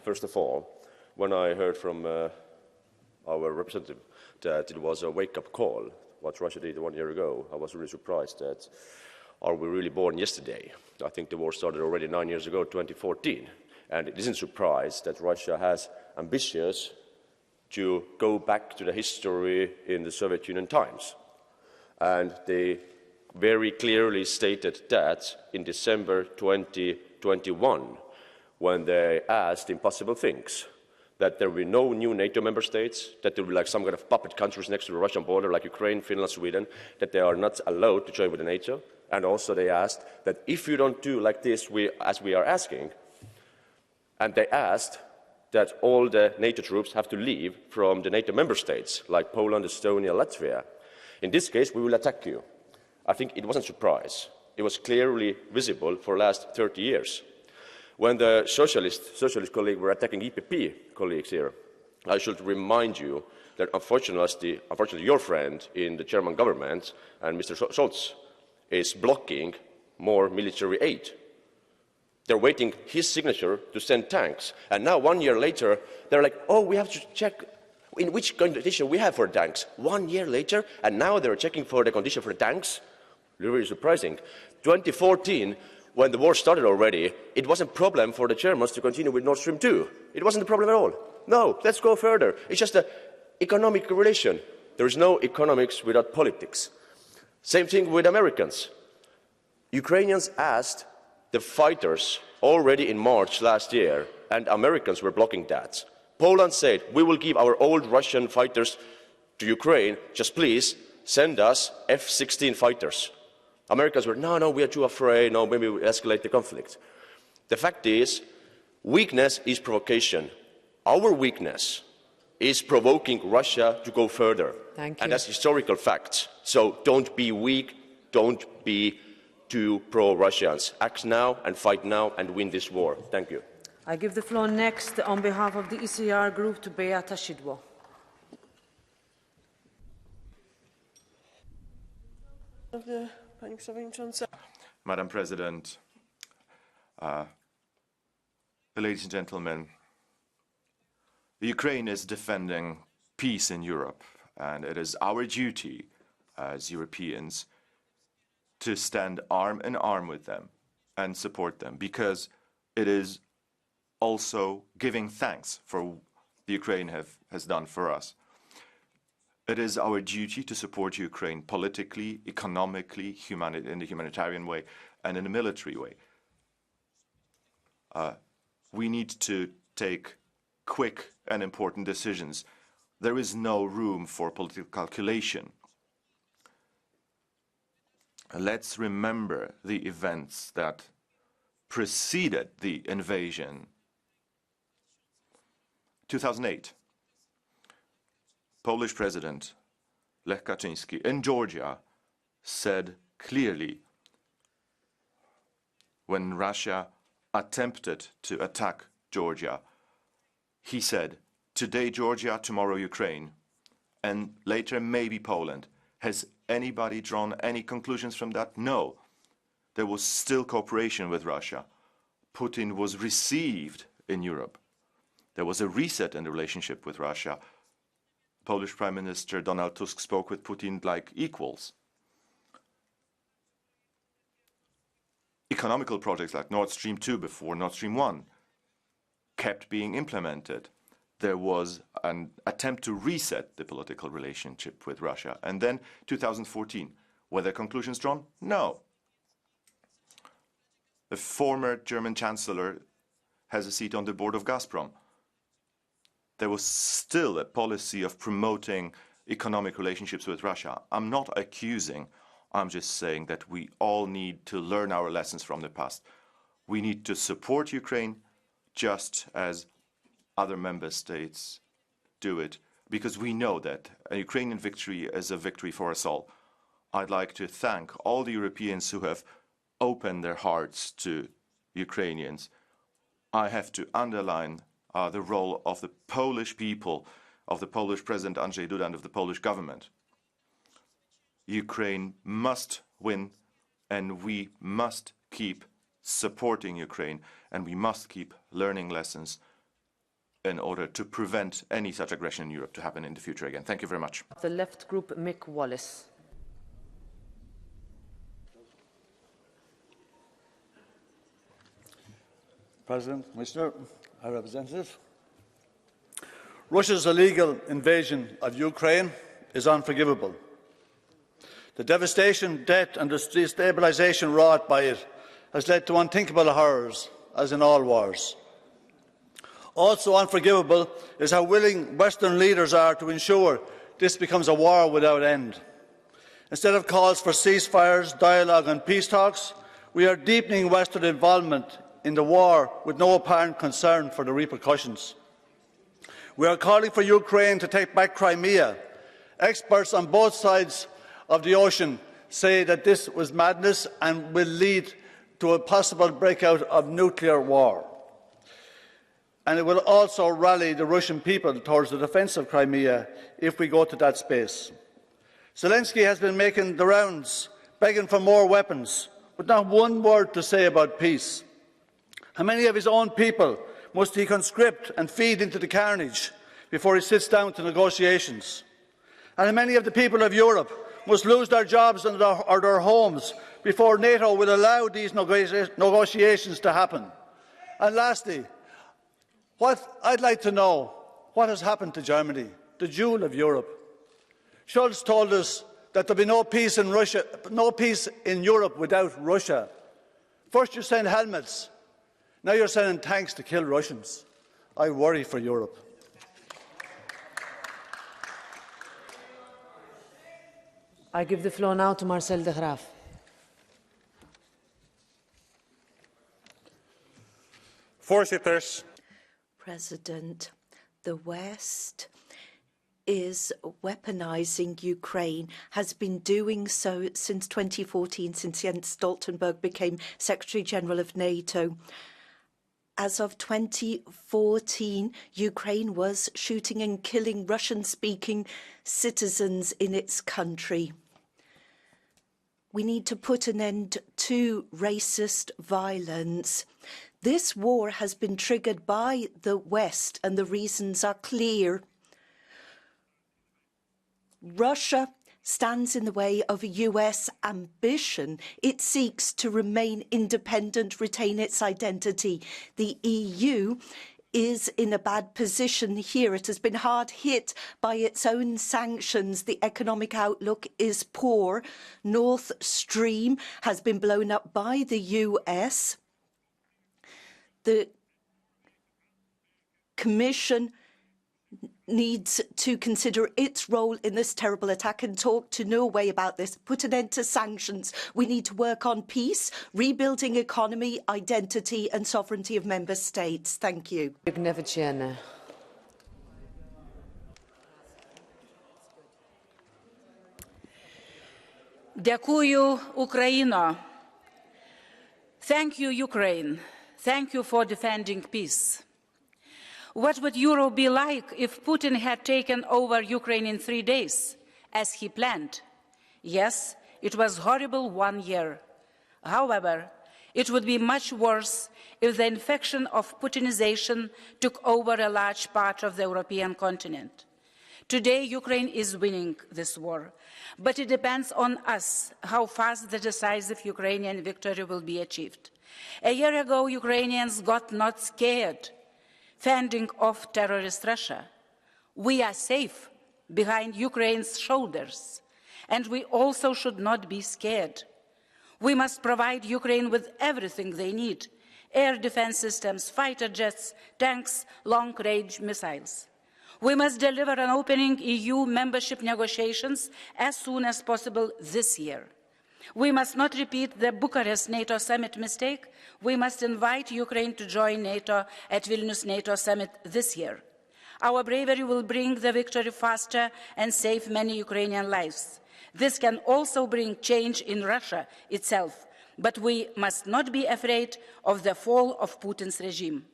First of all, when I heard from our representative that it was a wake-up call, what Russia did 1 year ago, I was really surprised that, are we really born yesterday? I think the war started already 9 years ago, 2014. And it isn't a surprise that Russia has ambitions to go back to the history in the Soviet Union times. And they very clearly stated that in December 2021, when they asked impossible things, that there will be no new NATO member states, that there will be like some kind of puppet countries next to the Russian border, like Ukraine, Finland, Sweden, that they are not allowed to join with the NATO. And also they asked that if you don't do like this, as we are asking, and they asked that all the NATO troops have to leave from the NATO member states, like Poland, Estonia, Latvia. In this case, we will attack you. I think it wasn't a surprise. It was clearly visible for the last 30 years. When the socialist colleagues were attacking EPP colleagues here, I should remind you that unfortunately your friend in the German government, and Mr. Scholz, is blocking more military aid. They're waiting his signature to send tanks. And now, 1 year later, they're like, oh, we have to check in which condition we have for tanks. 1 year later, and now they're checking for the condition for the tanks? Really surprising. 2014, when the war started already, it wasn't a problem for the Germans to continue with Nord Stream 2. It wasn't a problem at all. No, let's go further. It's just an economic relation. There is no economics without politics. Same thing with Americans. Ukrainians asked the fighters already in March last year, and Americans were blocking that. Poland said, we will give our old Russian fighters to Ukraine, just please send us F-16 fighters. Americans were, no, we are too afraid, no, maybe we escalate the conflict. The fact is, weakness is provocation. Our weakness is provoking Russia to go further. Thank you. And that's historical facts. So don't be weak, don't be too pro-Russians. Act now and fight now and win this war. Thank you. I give the floor next on behalf of the ECR group to Beata Szydło. Madam President, ladies and gentlemen, Ukraine is defending peace in Europe, and it is our duty as Europeans to stand arm in arm with them and support them, because it is also giving thanks for the Ukraine has done for us. It is our duty to support Ukraine politically, economically, in the humanitarian way, and in a military way. We need to take quick and important decisions. There is no room for political calculation. Let's remember the events that preceded the invasion. 2008, Polish President Lech Kaczyński in Georgia said clearly, when Russia attempted to attack Georgia, he said, today Georgia, tomorrow Ukraine, and later maybe Poland. Has anybody drawn any conclusions from that? No. There was still cooperation with Russia. Putin was received in Europe. There was a reset in the relationship with Russia. Polish Prime Minister Donald Tusk spoke with Putin like equals. Economical projects like Nord Stream 2 before Nord Stream 1 kept being implemented. There was an attempt to reset the political relationship with Russia. And then 2014, were there conclusions drawn? No. The former German Chancellor has a seat on the board of Gazprom. There was still a policy of promoting economic relationships with Russia. I'm not accusing, I'm just saying that we all need to learn our lessons from the past. We need to support Ukraine just as other member states do it, because we know that a Ukrainian victory is a victory for us all. I'd like to thank all the Europeans who have opened their hearts to Ukrainians. I have to underline the role of the Polish people, of the Polish President Andrzej Duda and of the Polish government. Ukraine must win, and we must keep supporting Ukraine, and we must keep learning lessons in order to prevent any such aggression in Europe to happen in the future again. Thank you very much. The left group, Mick Wallace. President, Commissioner, High Representative. Russia's illegal invasion of Ukraine is unforgivable. The devastation, death and the destabilisation wrought by it has led to unthinkable horrors, as in all wars. Also unforgivable is how willing Western leaders are to ensure this becomes a war without end. Instead of calls for ceasefires, dialogue and peace talks, we are deepening Western involvement in the war with no apparent concern for the repercussions. We are calling for Ukraine to take back Crimea. Experts on both sides of the ocean say that this was madness and will lead to a possible breakout of nuclear war. And it will also rally the Russian people towards the defence of Crimea if we go to that space. Zelensky has been making the rounds, begging for more weapons, but not one word to say about peace. How many of his own people must he conscript and feed into the carnage before he sits down to negotiations? And how many of the people of Europe must lose their jobs or their homes before NATO will allow these negotiations to happen? And lastly, what I'd like to know, what has happened to Germany, the jewel of Europe? Scholz told us that there'll be no peace in Russia, no peace in Europe without Russia. First you send helmets, now you're sending tanks to kill Russians. I worry for Europe. I give the floor now to Marcel de Graaf. Voorzitters. President, the West is weaponizing Ukraine, has been doing so since 2014, since Jens Stoltenberg became Secretary General of NATO. As of 2014, Ukraine was shooting and killing Russian-speaking citizens in its country. We need to put an end to racist violence. This war has been triggered by the West, and the reasons are clear. Russia stands in the way of a US ambition. It seeks to remain independent, retain its identity. The EU is in a bad position here. It has been hard hit by its own sanctions. The economic outlook is poor. Nord Stream has been blown up by the US. The Commission needs to consider its role in this terrible attack and talk to Norway about this. Put an end to sanctions. We need to work on peace, rebuilding economy, identity and sovereignty of member states. Thank you. Dėkuoju, Ukraina. Thank you, Ukraine. Thank you for defending peace. What would Europe be like if Putin had taken over Ukraine in 3 days, as he planned? Yes, it was horrible 1 year. However, it would be much worse if the infection of Putinization took over a large part of the European continent. Today, Ukraine is winning this war, but it depends on us how fast the decisive Ukrainian victory will be achieved. A year ago, Ukrainians got not scared, fending off terrorist Russia. We are safe behind Ukraine's shoulders, and we also should not be scared. We must provide Ukraine with everything they need: air defense systems, fighter jets, tanks, long-range missiles. We must deliver an opening EU membership negotiations as soon as possible this year. We must not repeat the Bucharest NATO summit mistake. We must invite Ukraine to join NATO at Vilnius NATO summit this year. Our bravery will bring the victory faster and save many Ukrainian lives. This can also bring change in Russia itself, but we must not be afraid of the fall of Putin's regime.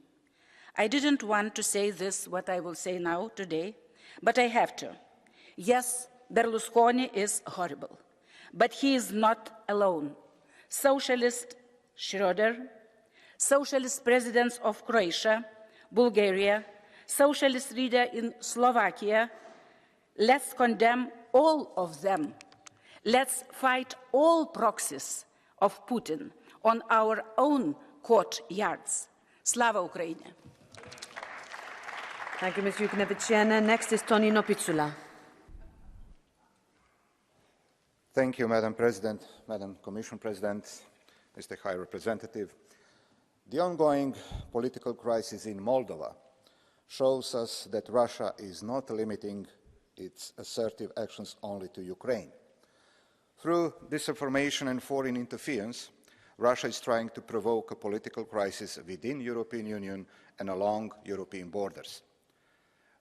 I didn't want to say this, what I will say now, today, but I have to. Yes, Berlusconi is horrible, but he is not alone. Socialist Schroeder, socialist presidents of Croatia, Bulgaria, socialist leader in Slovakia, let's condemn all of them. Let's fight all proxies of Putin on our own courtyards. Slava Ukraini! Thank you, Ms. Juknevičiene. Next is Tonino Picula. Thank you, Madam President, Madam Commission President, Mr. High Representative. The ongoing political crisis in Moldova shows us that Russia is not limiting its assertive actions only to Ukraine. Through disinformation and foreign interference, Russia is trying to provoke a political crisis within the European Union and along European borders.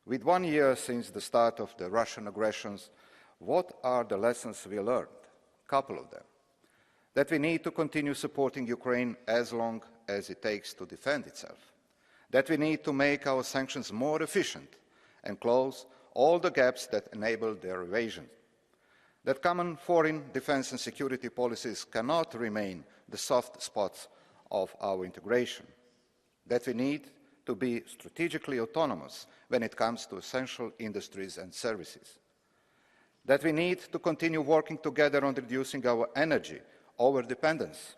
With 1 year since the start of the Russian aggressions, what are the lessons we learned? A couple of them. That we need to continue supporting Ukraine as long as it takes to defend itself. That we need to make our sanctions more efficient and close all the gaps that enable their evasion. That common foreign, defence and security policies cannot remain the soft spots of our integration. That we need to be strategically autonomous when it comes to essential industries and services. That we need to continue working together on reducing our energy overdependence.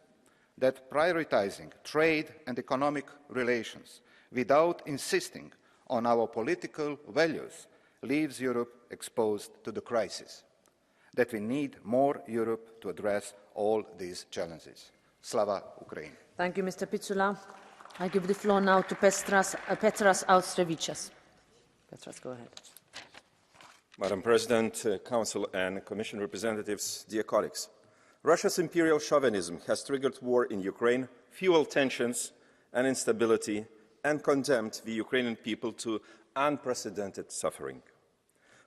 That prioritising trade and economic relations without insisting on our political values leaves Europe exposed to the crisis. That we need more Europe to address all these challenges. Slava Ukraini. Thank you, Mr. Picula. I give the floor now to Petras Austrevicius. Petras, go ahead. Madam President, Council and Commission representatives, dear colleagues, Russia's imperial chauvinism has triggered war in Ukraine, fueled tensions and instability, and condemned the Ukrainian people to unprecedented suffering.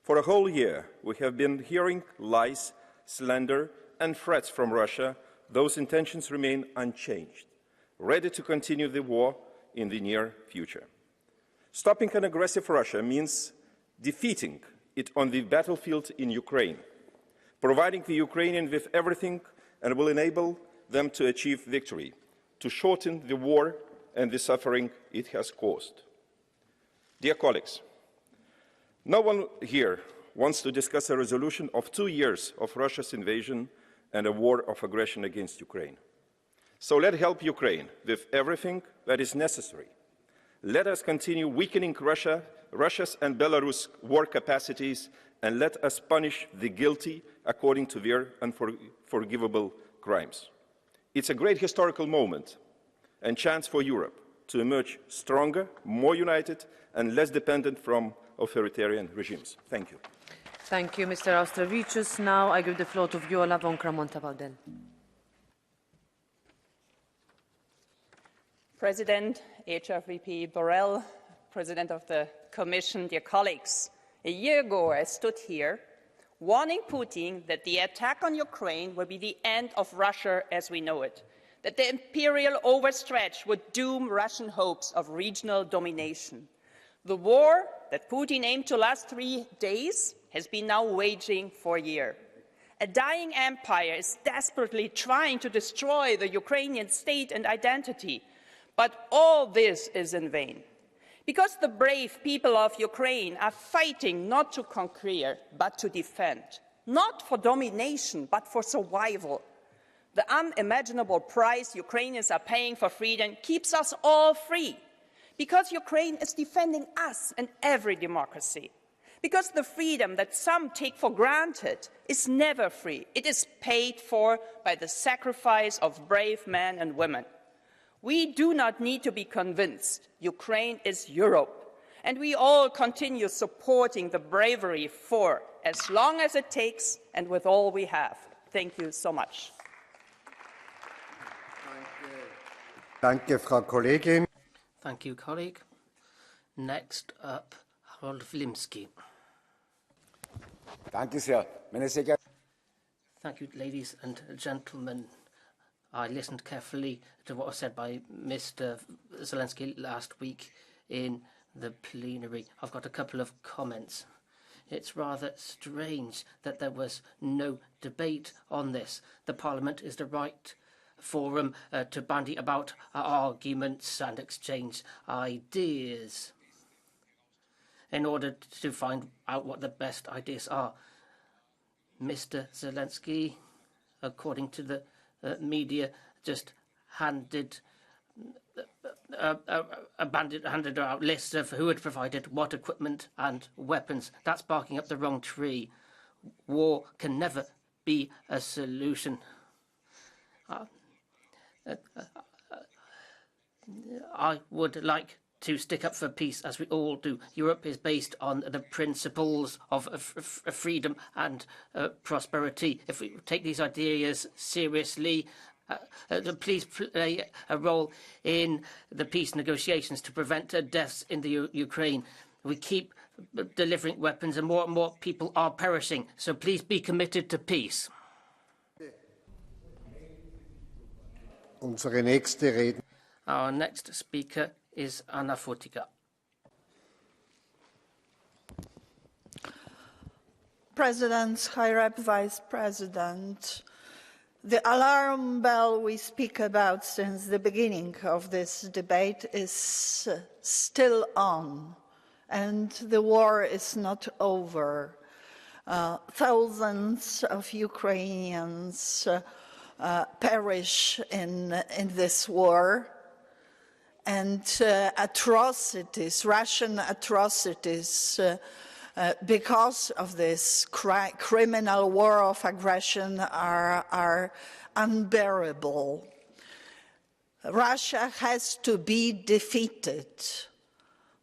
For a whole year, we have been hearing lies, slander, and threats from Russia. Those intentions remain unchanged, ready to continue the war in the near future. Stopping an aggressive Russia means defeating it on the battlefield in Ukraine, providing the Ukrainians with everything and will enable them to achieve victory, to shorten the war and the suffering it has caused. Dear colleagues, no one here wants to discuss a resolution of 2 years of Russia's invasion and a war of aggression against Ukraine. So let's help Ukraine with everything that is necessary. Let us continue weakening Russia's and Belarus' war capacities, and let us punish the guilty according to their unforgivable crimes. It's a great historical moment and chance for Europe to emerge stronger, more united, and less dependent from authoritarian regimes. Thank you. Thank you, Mr. Austrevicius. Now I give the floor to Viola von Kramon-Tabaudel. President, HRVP Borrell, President of the Commission, dear colleagues, a year ago I stood here warning Putin that the attack on Ukraine would be the end of Russia as we know it, that the imperial overstretch would doom Russian hopes of regional domination. The war that Putin aimed to last 3 days has been now waging for a year. A dying empire is desperately trying to destroy the Ukrainian state and identity, but all this is in vain. Because the brave people of Ukraine are fighting not to conquer, but to defend. Not for domination, but for survival. The unimaginable price Ukrainians are paying for freedom keeps us all free. Because Ukraine is defending us and every democracy. Because the freedom that some take for granted is never free. It is paid for by the sacrifice of brave men and women. We do not need to be convinced Ukraine is Europe, and we all continue supporting the bravery for as long as it takes and with all we have. Thank you so much. Danke, Frau Kollegin. Thank you, colleague. Next up, Harold Vlimsky. Danke sehr. Meine sehr geehrten Thank you, ladies and gentlemen. I listened carefully to what was said by Mr. Zelensky last week in the plenary. I've got a couple of comments. It's rather strange that there was no debate on this. The Parliament is the right forum to bandy about arguments and exchange ideas in order to find out what the best ideas are. Mr. Zelensky, according to the media, just handed out lists of who had provided what equipment and weapons. That's barking up the wrong tree. War can never be a solution. I would like to stick up for peace, as we all do. Europe is based on the principles of freedom and prosperity. If we take these ideas seriously, please play a role in the peace negotiations to prevent deaths in the Ukraine. We keep delivering weapons and more people are perishing, so please be committed to peace. Our next speaker is Anna Fotyga. President, High Rep, Vice President, the alarm bell we speak about since the beginning of this debate is still on, and the war is not over. Thousands of Ukrainians perish in this war, and atrocities, Russian atrocities, because of this criminal war of aggression are unbearable. Russia has to be defeated.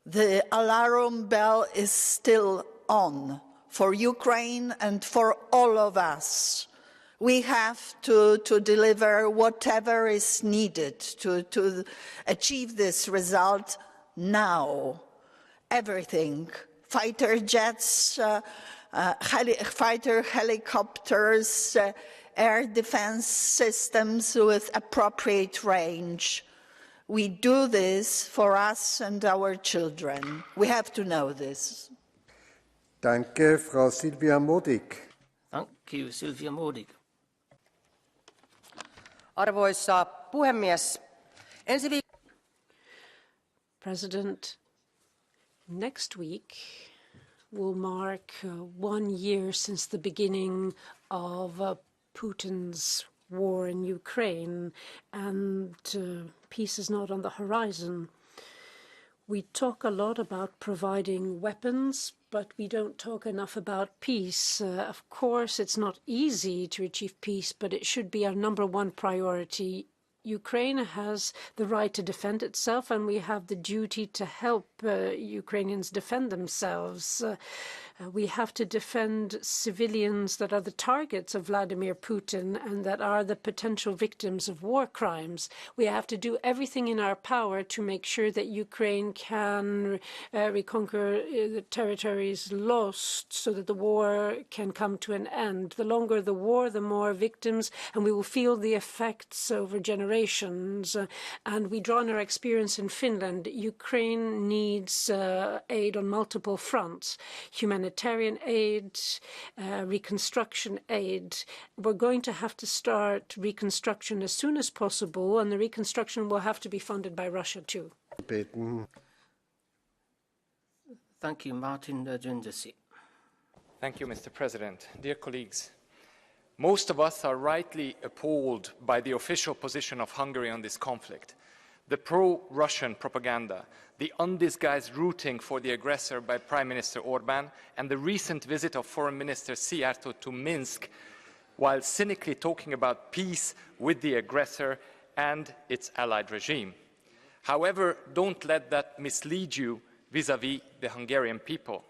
The alarm bell is still on for Ukraine and for all of us. We have to deliver whatever is needed to achieve this result now. Everything. Fighter jets, fighter helicopters, air defense systems with appropriate range. We do this for us and our children. We have to know this. Danke, Frau Silvia Modig. Thank you, Silvia Modig. Arvoisa puhemies, President, next week will mark 1 year since the beginning of Putin's war in Ukraine, and peace is not on the horizon. We talk a lot about providing weapons, but we don't talk enough about peace. Of course, it's not easy to achieve peace, but it should be our #1 priority. Ukraine has the right to defend itself, and we have the duty to help Ukrainians defend themselves. We have to defend civilians that are the targets of Vladimir Putin and that are the potential victims of war crimes. We have to do everything in our power to make sure that Ukraine can reconquer the territories lost so that the war can come to an end. The longer the war, the more victims, and we will feel the effects over generations. And we draw on our experience in Finland. Ukraine needs aid on multiple fronts. Humanitarian aid, reconstruction aid. We're going to have to start reconstruction as soon as possible, and the reconstruction will have to be funded by Russia too. Thank you, Martin Djundesi. Thank you, Mr. President. Dear colleagues, most of us are rightly appalled by the official position of Hungary on this conflict. The pro-Russian propaganda, the undisguised rooting for the aggressor by Prime Minister Orbán, and the recent visit of Foreign Minister Szijjártó to Minsk, while cynically talking about peace with the aggressor and its allied regime. However, don't let that mislead you vis-à-vis the Hungarian people.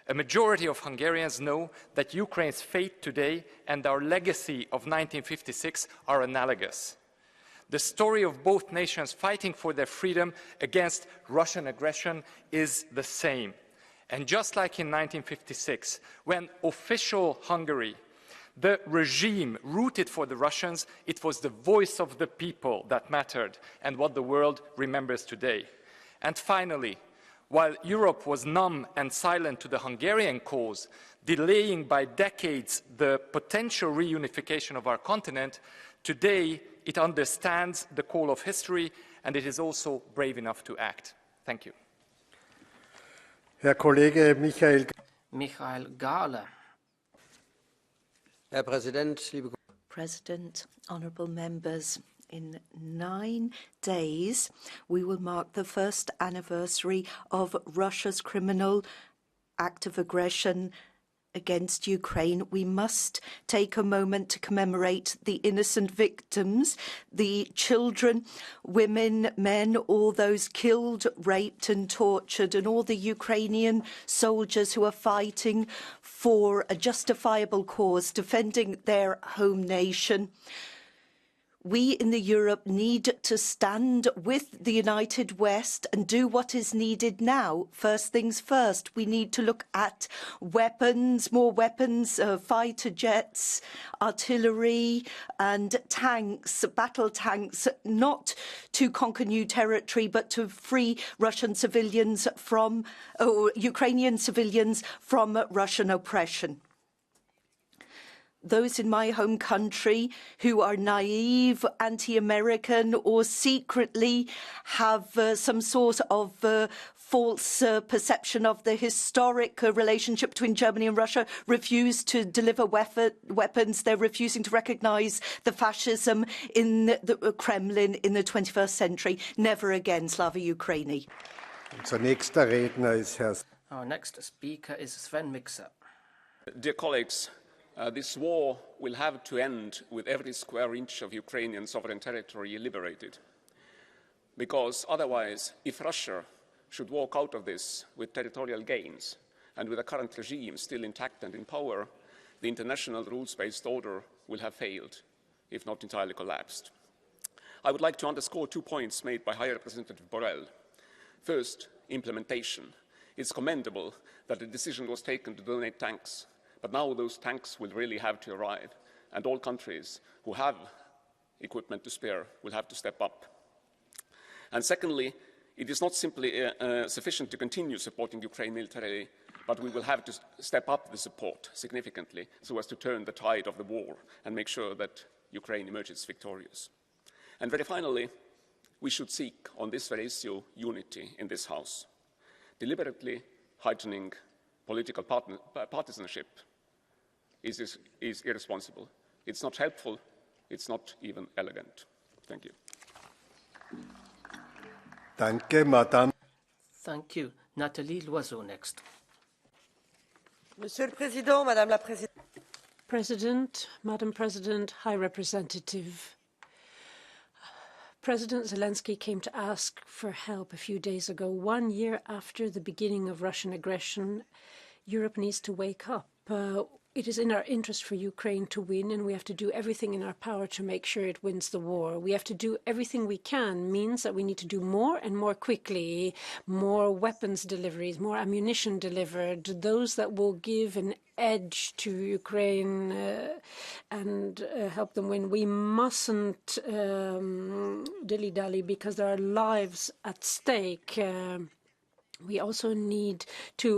A majority of Hungarians know that Ukraine's fate today and our legacy of 1956 are analogous. The story of both nations fighting for their freedom against Russian aggression is the same. And just like in 1956, when official Hungary, the regime rooted for the Russians, it was the voice of the people that mattered and what the world remembers today. And finally, while Europe was numb and silent to the Hungarian cause, delaying by decades the potential reunification of our continent, today it understands the call of history and it is also brave enough to act. Thank you. Herr Kollege Michael Gahler. Herr Präsident, liebe President, honourable members, in 9 days, we will mark the first anniversary of Russia's criminal act of aggression against Ukraine. We must take a moment to commemorate the innocent victims, the children, women, men, all those killed, raped and tortured, and all the Ukrainian soldiers who are fighting for a justifiable cause, defending their home nation. We in Europe need to stand with the United West and do what is needed now. First things first, we need to look at weapons, more weapons, fighter jets, artillery and tanks, battle tanks, not to conquer new territory, but to free Russian civilians from, Ukrainian civilians from Russian oppression. Those in my home country who are naive, anti-American, or secretly have some sort of false perception of the historic relationship between Germany and Russia refuse to deliver weapons. They're refusing to recognise the fascism in the Kremlin in the 21st century. Never again, Slava Ukraini. Our next speaker is Sven Mikser. Dear colleagues, this war will have to end with every square inch of Ukrainian sovereign territory liberated. Because otherwise, if Russia should walk out of this with territorial gains and with the current regime still intact and in power, the international rules-based order will have failed, if not entirely collapsed. I would like to underscore 2 points made by High Representative Borrell. First, implementation. It's commendable that the decision was taken to donate tanks, but now those tanks will really have to arrive, and all countries who have equipment to spare will have to step up. And secondly, it is not simply sufficient to continue supporting Ukraine militarily, but we will have to step up the support significantly so as to turn the tide of the war and make sure that Ukraine emerges victorious. And very finally, we should seek on this very issue unity in this House. Deliberately heightening political partisanship is irresponsible. It's not helpful. It's not even elegant. Thank you. Danke, Madame. Thank you. Nathalie Loiseau next. Monsieur le Président, Madame la Présidente. President, Madam President, High Representative. President Zelensky came to ask for help a few days ago. 1 year after the beginning of Russian aggression, Europe needs to wake up. It is in our interest for Ukraine to win, and we have to do everything in our power to make sure it wins the war. We have to do everything we can, means that we need to do more and more quickly, more weapons deliveries, more ammunition delivered, those that will give an edge to Ukraine and help them win. We mustn't dilly-dally because there are lives at stake. We also need to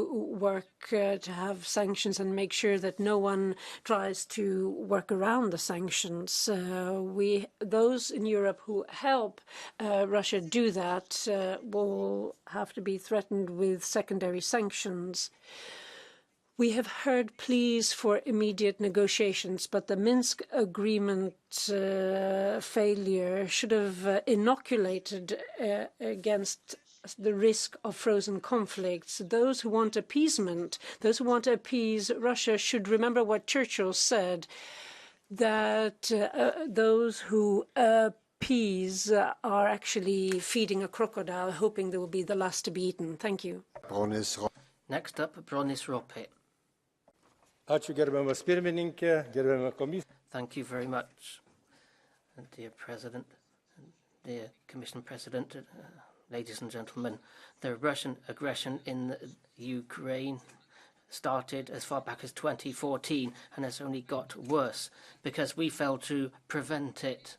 work to have sanctions and make sure that no one tries to work around the sanctions. Those in Europe who help Russia do that will have to be threatened with secondary sanctions. We have heard pleas for immediate negotiations, but the Minsk agreement failure should have inoculated against the risk of frozen conflicts. Those who want appeasement, those who want to appease Russia should remember what Churchill said, that those who appease are actually feeding a crocodile, hoping they will be the last to be eaten. Thank you. Next up, Bronis Rope. Thank you very much, dear President, dear Commission President, ladies and gentlemen. The Russian aggression in Ukraine started as far back as 2014 and has only got worse because we failed to prevent it.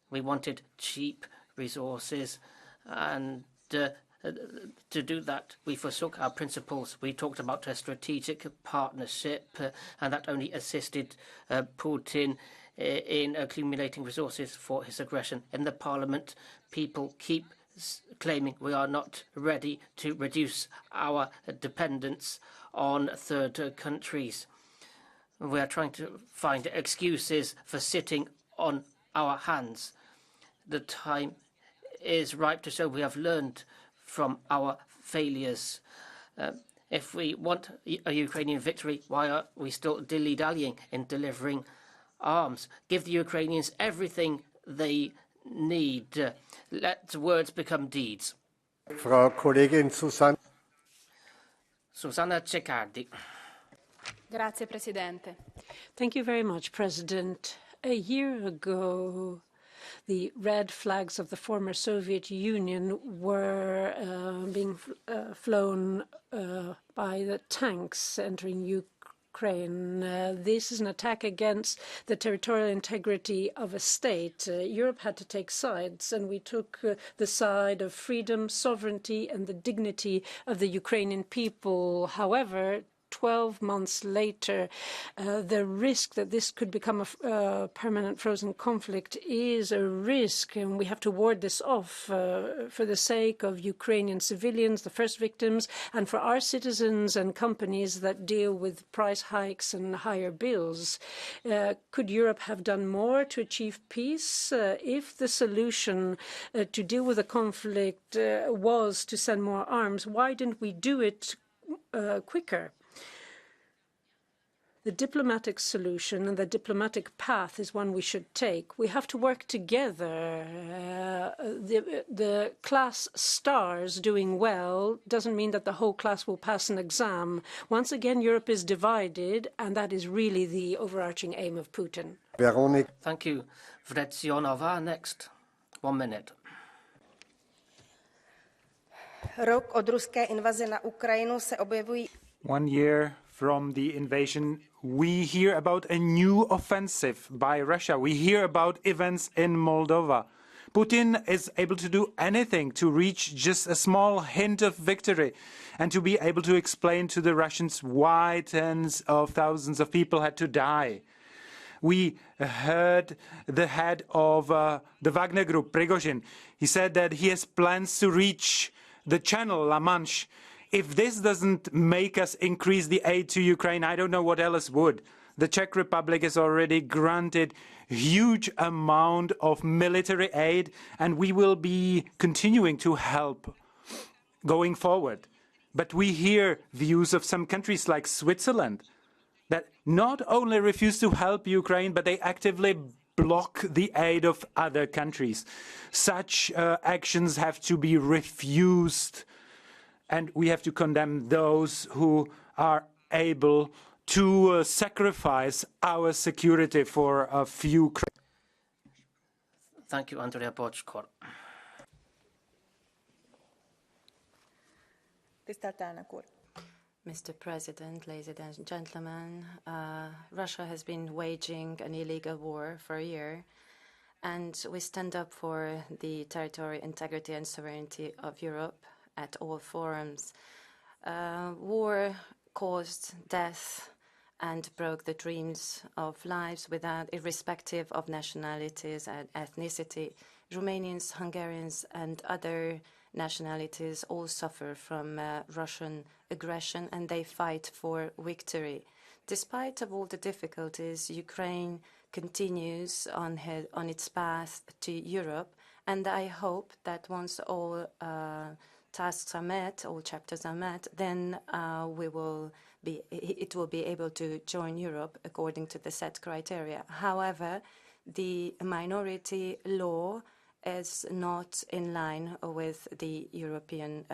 We wanted cheap resources, and to do that, we forsook our principles. We talked about a strategic partnership, and that only assisted Putin in accumulating resources for his aggression. In the parliament, people keep claiming we are not ready to reduce our dependence on third countries. We are trying to find excuses for sitting on our hands. The time is ripe to show we have learned from our failures. If we want a Ukrainian victory, why are we still dilly-dallying in delivering arms? Give the Ukrainians everything they need. Let words become deeds. Frau Kollegin Susanna Ceccardi. Grazie, Presidente. Thank you very much, President. A year ago, the red flags of the former Soviet Union were being flown by the tanks entering Ukraine. This is an attack against the territorial integrity of a state. Europe had to take sides, and we took the side of freedom, sovereignty, and the dignity of the Ukrainian people. However, 12 months later, the risk that this could become a permanent frozen conflict is a risk, and we have to ward this off for the sake of Ukrainian civilians, the first victims, and for our citizens and companies that deal with price hikes and higher bills. Could Europe have done more to achieve peace? If the solution to deal with the conflict was to send more arms, why didn't we do it quicker? The diplomatic solution and the diplomatic path is one we should take. We have to work together. The class stars doing well doesn't mean that the whole class will pass an exam. Once again, Europe is divided, and that is really the overarching aim of Putin. Thank you. Vrecionova next. 1 minute. Rok od ruské invaze na Ukrajinu se objevují. 1 year from the invasion, we hear about a new offensive by Russia. We hear about events in Moldova. Putin is able to do anything to reach just a small hint of victory and to be able to explain to the Russians why tens of thousands of people had to die. We heard the head of the Wagner Group, Prigozhin. He said that he has plans to reach the Channel, La Manche. If this doesn't make us increase the aid to Ukraine, I don't know what else would. The Czech Republic has already granted huge amount of military aid, and we will be continuing to help going forward. But we hear views of some countries like Switzerland that not only refuse to help Ukraine, but they actively block the aid of other countries. Such actions have to be refused, and we have to condemn those who are able to sacrifice our security for a few. Thank you, Andrea Bocskor. Mr. President, ladies and gentlemen, Russia has been waging an illegal war for a year, and we stand up for the territorial integrity and sovereignty of Europe at all forums. War caused death and broke the dreams of lives without, irrespective of nationalities and ethnicity. Romanians, Hungarians, and other nationalities all suffer from Russian aggression, and they fight for victory. Despite of all the difficulties, Ukraine continues on its path to Europe, and I hope that once all tasks are met, all chapters are met, then it will be able to join Europe according to the set criteria. However, the minority law is not in line with the European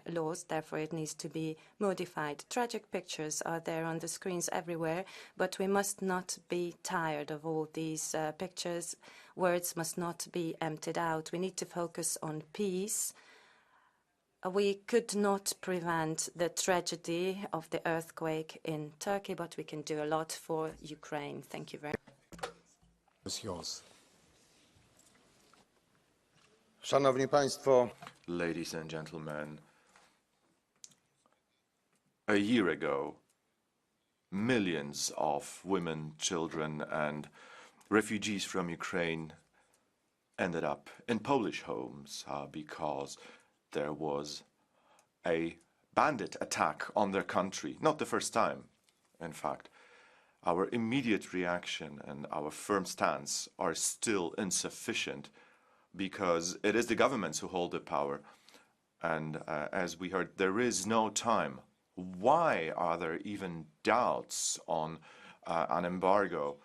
laws, therefore it needs to be modified. Tragic pictures are there on the screens everywhere, but we must not be tired of all these pictures. Words must not be emptied out. We need to focus on peace. We could not prevent the tragedy of the earthquake in Turkey, but we can do a lot for Ukraine. Thank you very much. It's yours. Szanowni Państwo, ladies and gentlemen, a year ago, millions of women, children, and refugees from Ukraine ended up in Polish homes because there was a bandit attack on their country. Not the first time, in fact. Our immediate reaction and our firm stance are still insufficient because it is the governments who hold the power. And as we heard, there is no time. Why are there even doubts on an embargo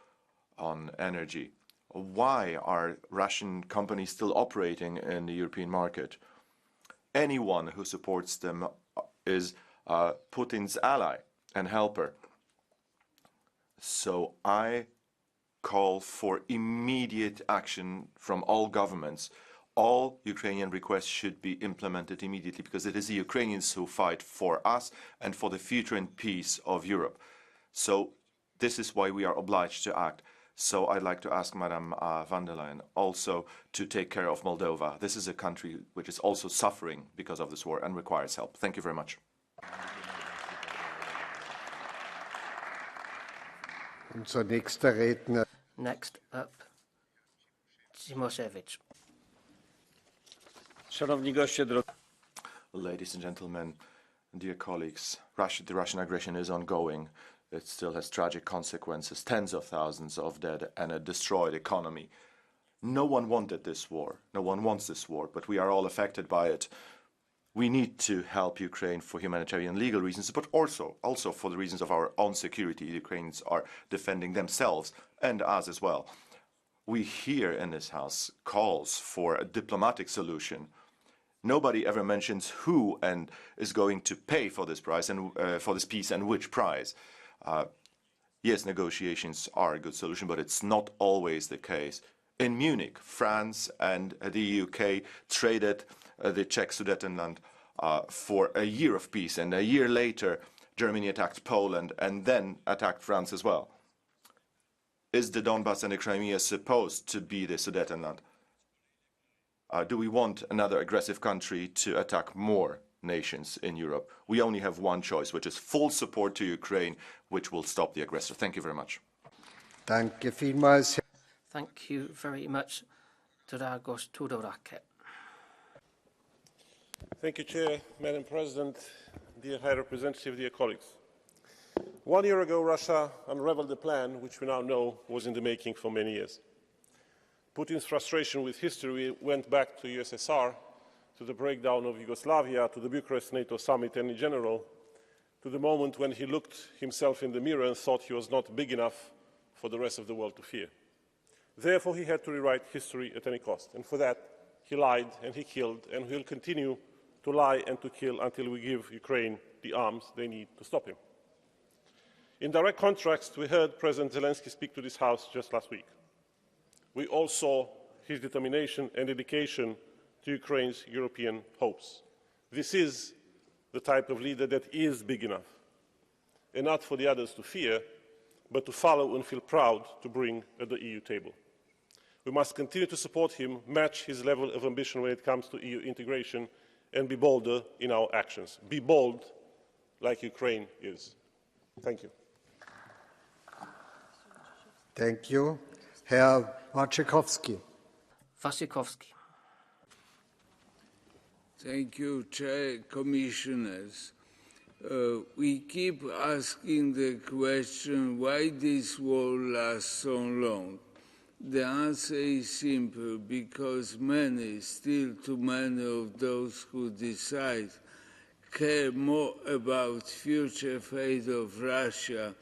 on energy? Why are Russian companies still operating in the European market? Anyone who supports them is Putin's ally and helper. So I call for immediate action from all governments. All Ukrainian requests should be implemented immediately because it is the Ukrainians who fight for us and for the future and peace of Europe. So this is why we are obliged to act. So I'd like to ask Madam van der Leyen also to take care of Moldova. This is a country which is also suffering because of this war and requires help. Thank you very much. Next up, Timosevich. Ladies and gentlemen, dear colleagues, the Russian aggression is ongoing. It still has tragic consequences, tens of thousands of dead and a destroyed economy. No one wanted this war. No one wants this war, but we are all affected by it. We need to help Ukraine for humanitarian legal reasons, but also for the reasons of our own security. Ukrainians are defending themselves and us as well. We hear in this House calls for a diplomatic solution. Nobody ever mentions who and is going to pay for this price and for this peace and which price. Yes, negotiations are a good solution, but it's not always the case. In Munich, France and the UK traded the Czech Sudetenland for a year of peace, and a year later Germany attacked Poland and then attacked France as well. Is the Donbass and the Crimea supposed to be the Sudetenland? Do we want another aggressive country to attack more nations in Europe? We only have one choice, which is full support to Ukraine, which will stop the aggressor. Thank you very much. Danke vielmals. Thank you very much, Dragos Tudorache. Thank you, Chair, Madam President, dear High Representative, dear colleagues. 1 year ago, Russia unraveled a plan which we now know was in the making for many years. Putin's frustration with history went back to USSR, to the breakdown of Yugoslavia, to the Bucharest NATO summit, and in general, to the moment when he looked himself in the mirror and thought he was not big enough for the rest of the world to fear. Therefore, he had to rewrite history at any cost. And for that, he lied and he killed, and will continue to lie and to kill until we give Ukraine the arms they need to stop him. In direct contrast, we heard President Zelensky speak to this House just last week. We all saw his determination and dedication to Ukraine's European hopes. This is the type of leader that is big enough, and not for the others to fear, but to follow and feel proud to bring at the EU table. We must continue to support him, match his level of ambition when it comes to EU integration, and be bolder in our actions. Be bold like Ukraine is. Thank you. Thank you. Herr Wojciechowski. Wojciechowski. Thank you, Chair, Commissioners. We keep asking the question why this war lasts so long. The answer is simple, because many, still too many of those who decide, care more about future fate of Russia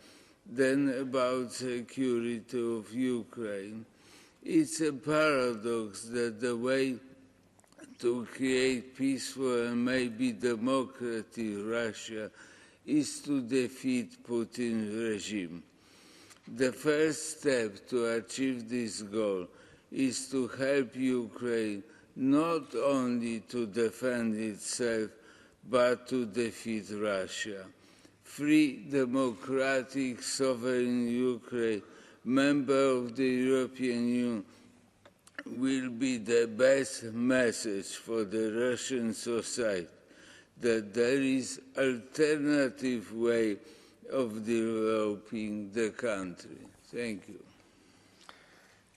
than about security of Ukraine. It's a paradox that the way to create peaceful and maybe democratic Russia is to defeat Putin's regime. The first step to achieve this goal is to help Ukraine not only to defend itself, but to defeat Russia. Free, democratic, sovereign Ukraine, member of the European Union, will be the best message for the Russian society that there is an alternative way of developing the country. Thank you.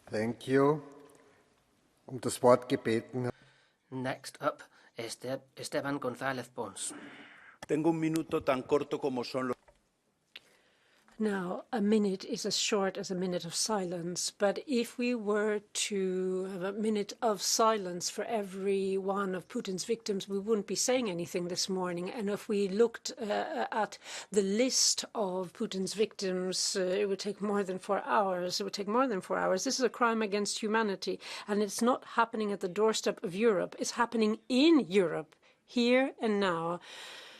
Thank you. Das Wort gebeten. Next up is Esteban González Pons. Tengo un minuto tan corto como son los. Now, a minute is as short as a minute of silence, but if we were to have a minute of silence for every one of Putin's victims, we wouldn't be saying anything this morning. And if we looked at the list of Putin's victims, it would take more than 4 hours. It would take more than 4 hours. This is a crime against humanity, and it's not happening at the doorstep of Europe. It's happening in Europe, here and now.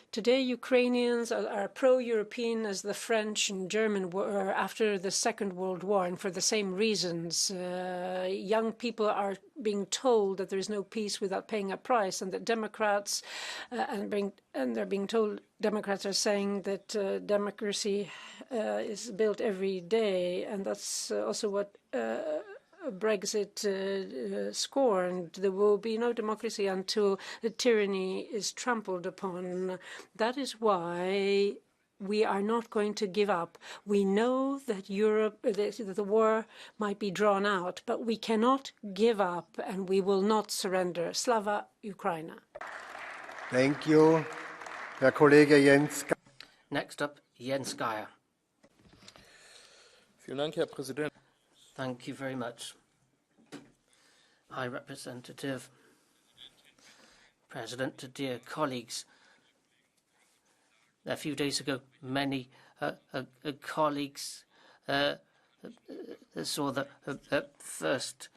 Today, Ukrainians are pro-European as the French and German were after the Second World War, and for the same reasons. Young people are being told that there is no peace without paying a price, and that Democrats, they're being told, Democrats are saying that democracy is built every day, and that's also what Brexit scorned. There will be no democracy until the tyranny is trampled upon. That is why we are not going to give up. We know that that the war might be drawn out, but we cannot give up, and we will not surrender. Slava Ukraina. Thank you. Herr Kollege Jens. Next up, Jens Geier. Vielen Dank, Herr Präsident. Thank you very much. High Representative, President, dear colleagues. A few days ago, many colleagues saw the first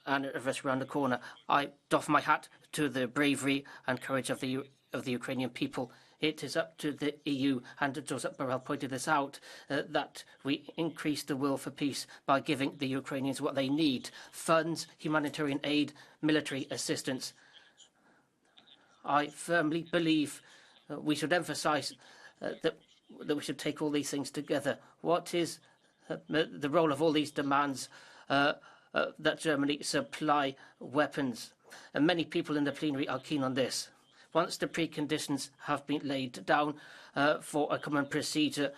anniversary around the corner. I doff my hat to the bravery and courage of the Ukrainian people. It is up to the EU, and Josep Borrell pointed this out, that we increase the will for peace by giving the Ukrainians what they need: funds, humanitarian aid, military assistance. I firmly believe we should emphasise that we should take all these things together. What is the role of all these demands that Germany supply weapons? And many people in the plenary are keen on this. Once the preconditions have been laid down for a common procedure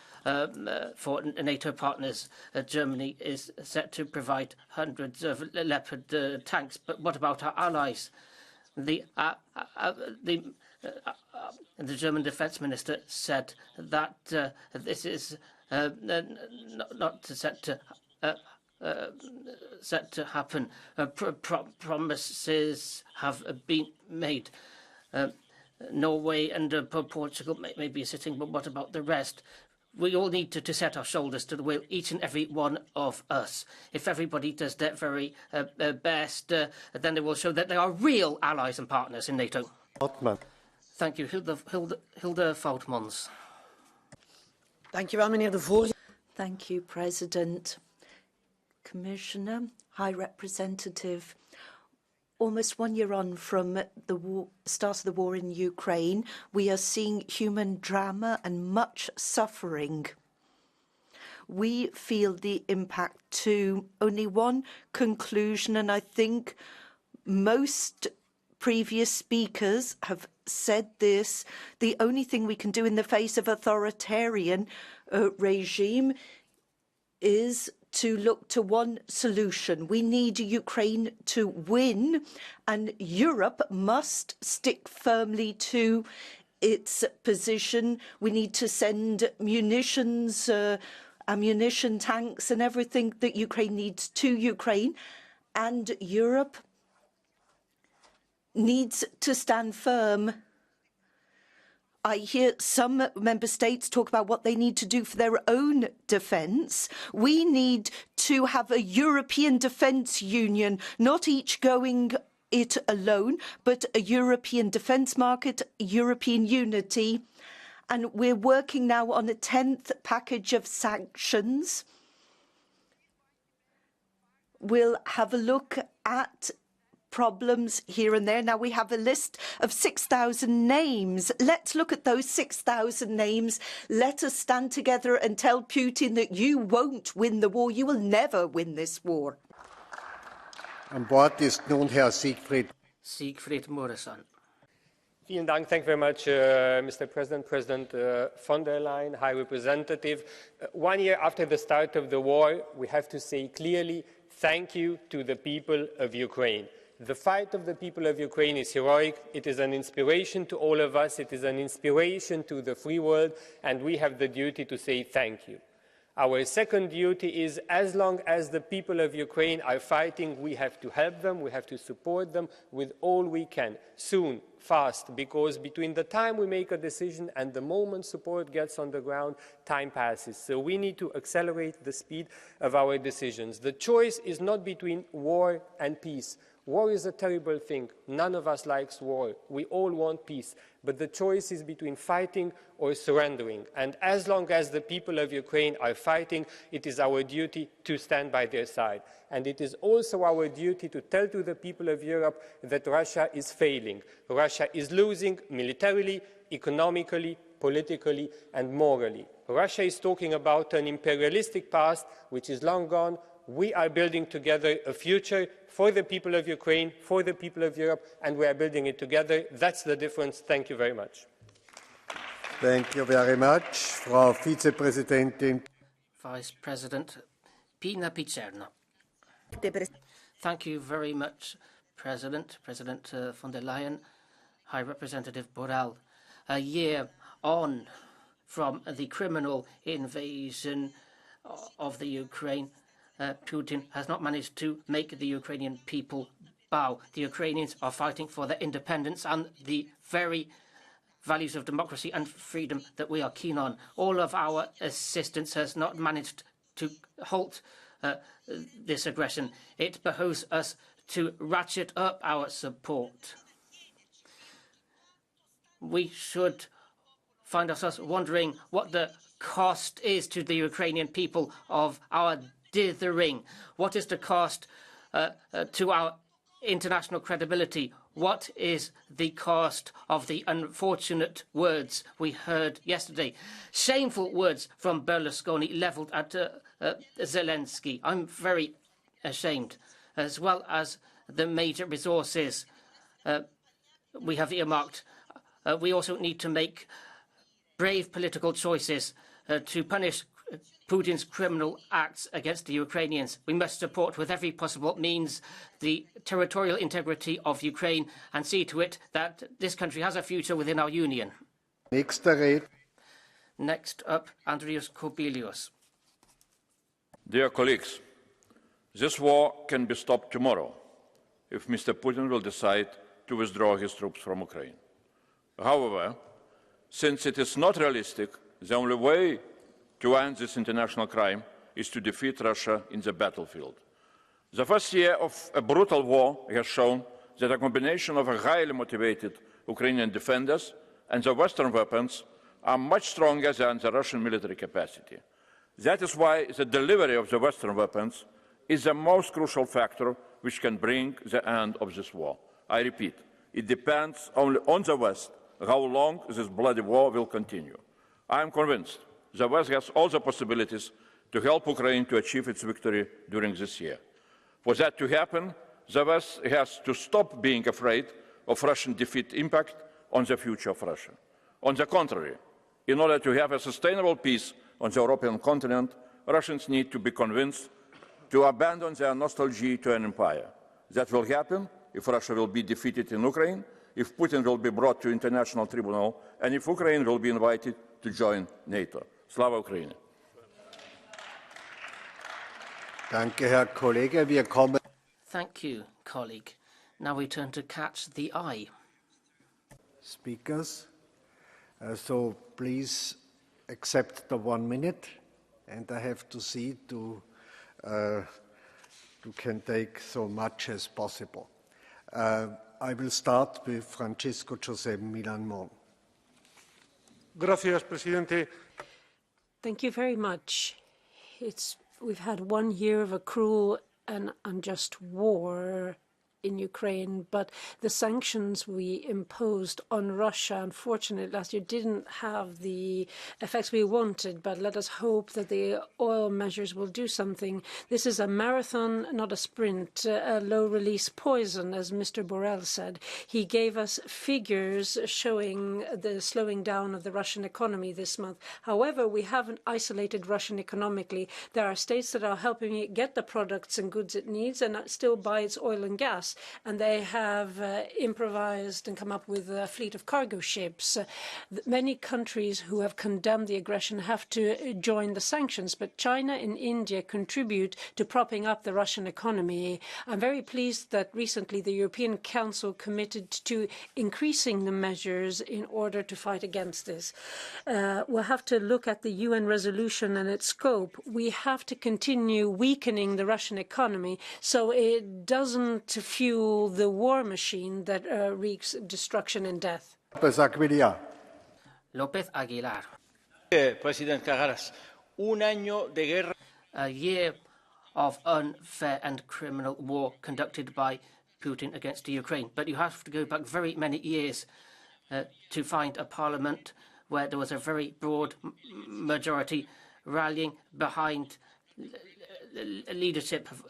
for NATO partners, Germany is set to provide hundreds of Leopard tanks. But what about our allies? The German defense minister said that this is not set to happen. Promises have been made. Norway and Portugal may be sitting, but what about the rest? We all need to set our shoulders to the wheel, each and every one of us. If everybody does their very best, then they will show that they are real allies and partners in NATO. Altman. Thank you. Hilde Voutmans. Thank you, President. Commissioner, High Representative, almost 1 year on from the start of the war in Ukraine, we are seeing human drama and much suffering. We feel the impact too. Only one conclusion, and I think most previous speakers have said this: the only thing we can do in the face of authoritarian regime is to look to one solution. We need Ukraine to win, and Europe must stick firmly to its position. We need to send munitions, ammunition, tanks, and everything that Ukraine needs to Ukraine. And Europe needs to stand firm. I hear some member states talk about what they need to do for their own defence. We need to have a European defence union, not each going it alone, but a European defence market, European unity. And we're working now on a 10th package of sanctions. We'll have a look at problems here and there. Now we have a list of 6,000 names. Let's look at those 6,000 names. Let us stand together and tell Putin that you won't win the war. You will never win this war. Am Wort ist nun Herr Siegfried. Siegfried Muresan. Vielen Dank. Thank you very much, Mr. President, President von der Leyen, High Representative. 1 year after the start of the war, we have to say clearly thank you to the people of Ukraine. The fight of the people of Ukraine is heroic. It is an inspiration to all of us. It is an inspiration to the free world, and we have the duty to say thank you. Our second duty is, as long as the people of Ukraine are fighting, we have to help them, we have to support them with all we can, soon, fast, because between the time we make a decision and the moment support gets on the ground, time passes. So we need to accelerate the speed of our decisions. The choice is not between war and peace. War is a terrible thing. None of us likes war. We all want peace. But the choice is between fighting or surrendering. And as long as the people of Ukraine are fighting, it is our duty to stand by their side. And it is also our duty to tell to the people of Europe that Russia is failing. Russia is losing militarily, economically, politically, and morally. Russia is talking about an imperialistic past which is long gone. We are building together a future for the people of Ukraine, for the people of Europe, and we are building it together. That's the difference. Thank you very much. Thank you very much. Frau Vizepräsidentin. Vice President Pina Picerno. Thank you very much, President von der Leyen, High Representative Borrell. A year on from the criminal invasion of the Ukraine, Putin has not managed to make the Ukrainian people bow. The Ukrainians are fighting for their independence and the very values of democracy and freedom that we are keen on. All of our assistance has not managed to halt this aggression. It behoves us to ratchet up our support. We should find ourselves wondering what the cost is to the Ukrainian people of our dithering. What is the cost to our international credibility? What is the cost of the unfortunate words we heard yesterday? Shameful words from Berlusconi levelled at Zelensky. I'm very ashamed, as well as the major resources we have earmarked. We also need to make brave political choices to punish Putin's criminal acts against the Ukrainians. We must support with every possible means the territorial integrity of Ukraine and see to it that this country has a future within our union. Next up, Andrius Kobilius. Dear colleagues, this war can be stopped tomorrow if Mr. Putin will decide to withdraw his troops from Ukraine. However, since it is not realistic, the only way to end this international crime is to defeat Russia in the battlefield. The first year of a brutal war has shown that a combination of highly motivated Ukrainian defenders and the Western weapons are much stronger than the Russian military capacity. That is why the delivery of the Western weapons is the most crucial factor which can bring the end of this war. I repeat, it depends only on the West how long this bloody war will continue. I am convinced the West has all the possibilities to help Ukraine to achieve its victory during this year. For that to happen, the West has to stop being afraid of Russian defeat impact on the future of Russia. On the contrary, in order to have a sustainable peace on the European continent, Russians need to be convinced to abandon their nostalgia to an empire. That will happen if Russia will be defeated in Ukraine, if Putin will be brought to international tribunal, and if Ukraine will be invited to join NATO. Slava Ukraini. Thank you, colleague. Now we turn to catch the eye. Speakers, so please accept the 1 minute, and I have to see to can take so much as possible. I will start with Francisco Josep Milan Mon. Gracias, presidente. Thank you very much. We've had 1 year of a cruel and unjust war in Ukraine, but the sanctions we imposed on Russia, unfortunately, last year didn't have the effects we wanted, but let us hope that the oil measures will do something. This is a marathon, not a sprint, a low-release poison, as Mr. Borrell said. He gave us figures showing the slowing down of the Russian economy this month. However, we haven't isolated Russia economically. There are states that are helping it get the products and goods it needs and still buy its oil and gas. And they have improvised and come up with a fleet of cargo ships. Many countries who have condemned the aggression have to join the sanctions, but China and India contribute to propping up the Russian economy. I'm very pleased that recently the European Council committed to increasing the measures in order to fight against this. We'll have to look at the UN resolution and its scope. We have to continue weakening the Russian economy so it doesn't fuel the war machine that wreaks destruction and death. López Aguilar. López Aguilar. President Carreras, un año de guerra. A year of unfair and criminal war conducted by Putin against Ukraine. But you have to go back very many years to find a parliament where there was a very broad majority rallying behind leadership of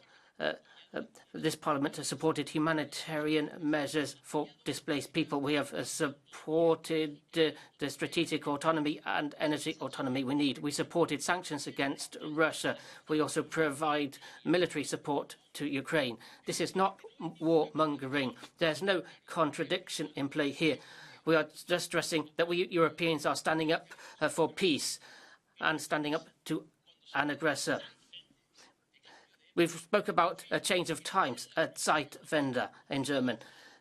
this parliament has supported humanitarian measures for displaced people. We have supported the strategic autonomy and energy autonomy we need. We supported sanctions against Russia. We also provide military support to Ukraine. This is not warmongering. There's no contradiction in play here. We are just stressing that we Europeans are standing up for peace and standing up to an aggressor. We've spoke about a change of times, a Zeitwende in German.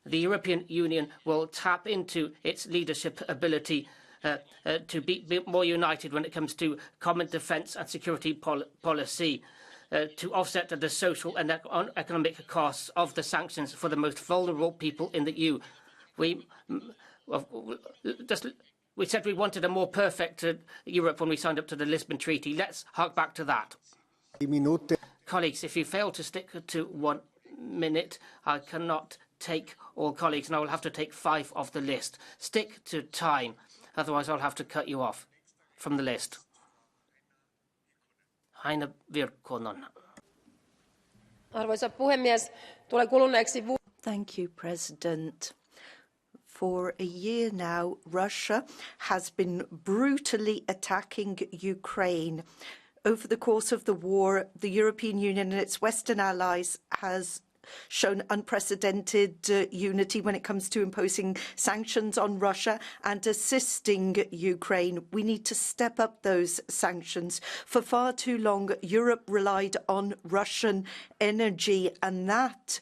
The European Union will tap into its leadership ability to be more united when it comes to common defence and security policy, to offset the social and economic costs of the sanctions for the most vulnerable people in the EU. We said we wanted a more perfect Europe when we signed up to the Lisbon Treaty. Let's hark back to that. Colleagues, if you fail to stick to 1 minute, I cannot take all colleagues, and I will have to take 5 off the list. Stick to time, otherwise I'll have to cut you off from the list. Heine Virkkonen. Arvoisa puhemies, tulee kuluneeksi Thank you, President. For a year now, Russia has been brutally attacking Ukraine. Over the course of the war, the European Union and its Western allies has shown unprecedented unity when it comes to imposing sanctions on Russia and assisting Ukraine. We need to step up those sanctions. For far too long, Europe relied on Russian energy, and that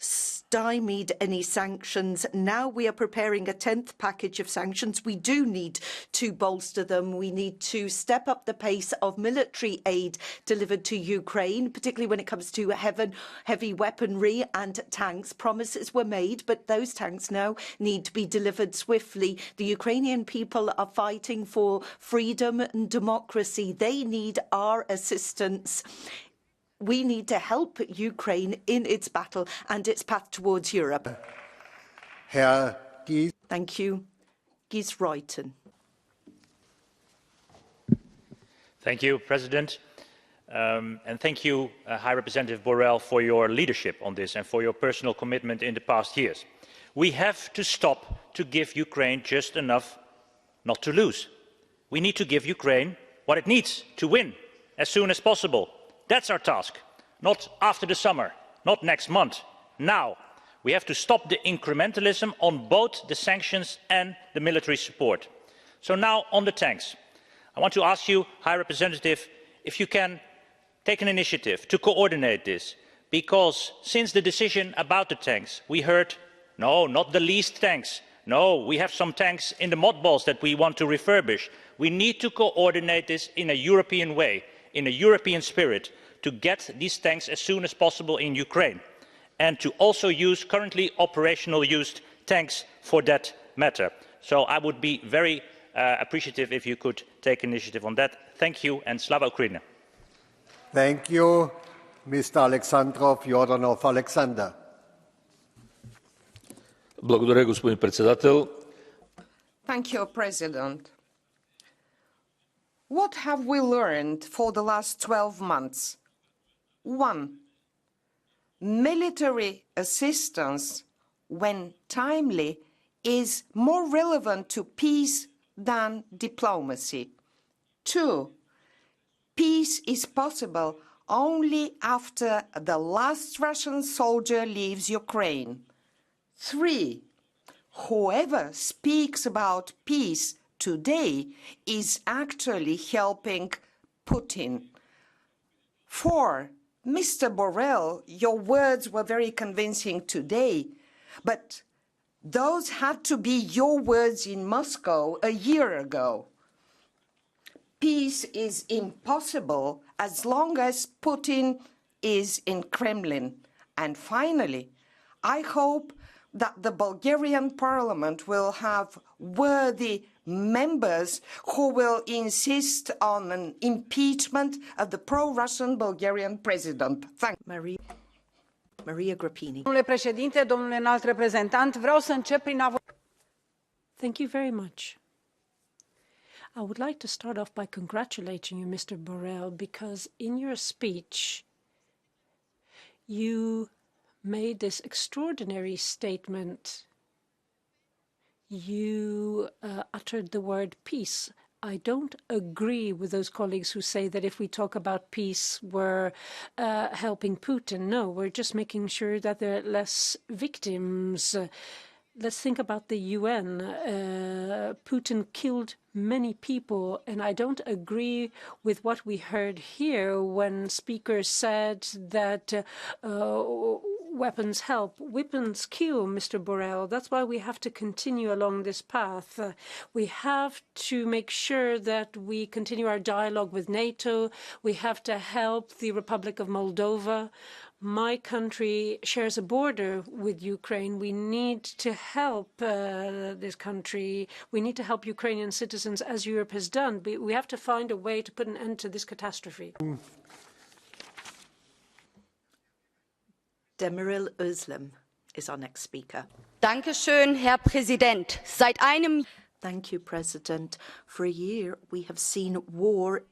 stymied any sanctions. Now we are preparing a 10th package of sanctions. We do need to bolster them. We need to step up the pace of military aid delivered to Ukraine, particularly when it comes to heavy weaponry and tanks. Promises were made, but those tanks now need to be delivered swiftly. The Ukrainian people are fighting for freedom and democracy. They need our assistance. We need to help Ukraine in its battle and its path towards Europe. Thank you. Guys Reuten. Thank you, President. And thank you, High Representative Borrell, for your leadership on this and for your personal commitment in the past years. We have to stop to give Ukraine just enough not to lose. We need to give Ukraine what it needs to win as soon as possible. That's our task, not after the summer, not next month, now. We have to stop the incrementalism on both the sanctions and the military support. So now on the tanks. I want to ask you, High Representative, if you can take an initiative to coordinate this, because since the decision about the tanks, we heard, no, not the least tanks. No, we have some tanks in the mothballs that we want to refurbish. We need to coordinate this in a European way, in a European spirit, to get these tanks as soon as possible in Ukraine, and to also use currently operational used tanks for that matter. So I would be very appreciative if you could take initiative on that. Thank you, and Slava Ukraini. Thank you. Mr. Alexandrov Yordanov Alexander. Благодаря, господин председател. Thank you, President. What have we learned for the last 12 months? 1. Military assistance, when timely, is more relevant to peace than diplomacy. 2. Peace is possible only after the last Russian soldier leaves Ukraine. 3. Whoever speaks about peace today is actually helping Putin. 4. Mr. Borrell, your words were very convincing today, but those had to be your words in Moscow a year ago. Peace is impossible as long as Putin is in Kremlin. And finally, I hope that the Bulgarian parliament will have worthy members who will insist on an impeachment of the pro-Russian Bulgarian president. Thank you. Maria Grappini. Domnule președinte, domnule înalt reprezentant, vreau să încep prin a... Thank you very much. I would like to start off by congratulating you, Mr. Borrell, because in your speech, you made this extraordinary statement. You uttered the word peace. I don't agree with those colleagues who say that if we talk about peace, we're helping Putin. No, we're just making sure that there are less victims. Let's think about the UN. Putin killed many people, and I don't agree with what we heard here when speakers said that weapons help. Weapons kill, Mr. Borrell. That's why we have to continue along this path. We have to make sure that we continue our dialogue with NATO. We have to help the Republic of Moldova. My country shares a border with Ukraine. We need to help this country. We need to help Ukrainian citizens as Europe has done. We have to find a way to put an end to this catastrophe. Demirel Özlem. is our next speaker. Dankeschön, Herr Präsident. Seit einem Thank you, President. For a year, we have seen war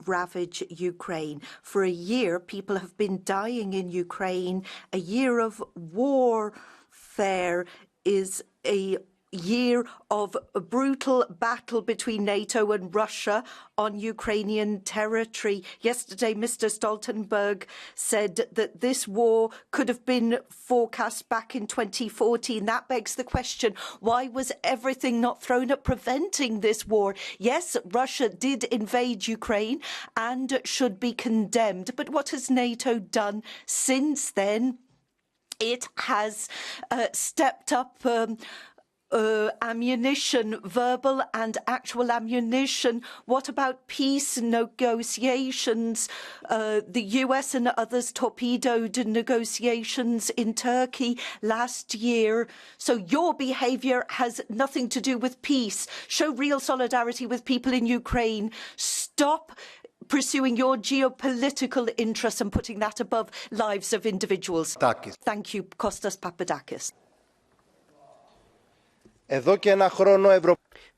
ravage Ukraine. For a year, people have been dying in Ukraine. A year of warfare is a year of a brutal battle between NATO and Russia on Ukrainian territory. Yesterday, Mr. Stoltenberg said that this war could have been forecast back in 2014. That begs the question, why was everything not thrown at preventing this war? Yes, Russia did invade Ukraine and should be condemned. But what has NATO done since then? It has stepped up ammunition, verbal and actual ammunition. What about peace negotiations? The US and others torpedoed negotiations in Turkey last year. So your behaviour has nothing to do with peace. Show real solidarity with people in Ukraine. Stop pursuing your geopolitical interests and putting that above lives of individuals. Thank you, Kostas Papadakis.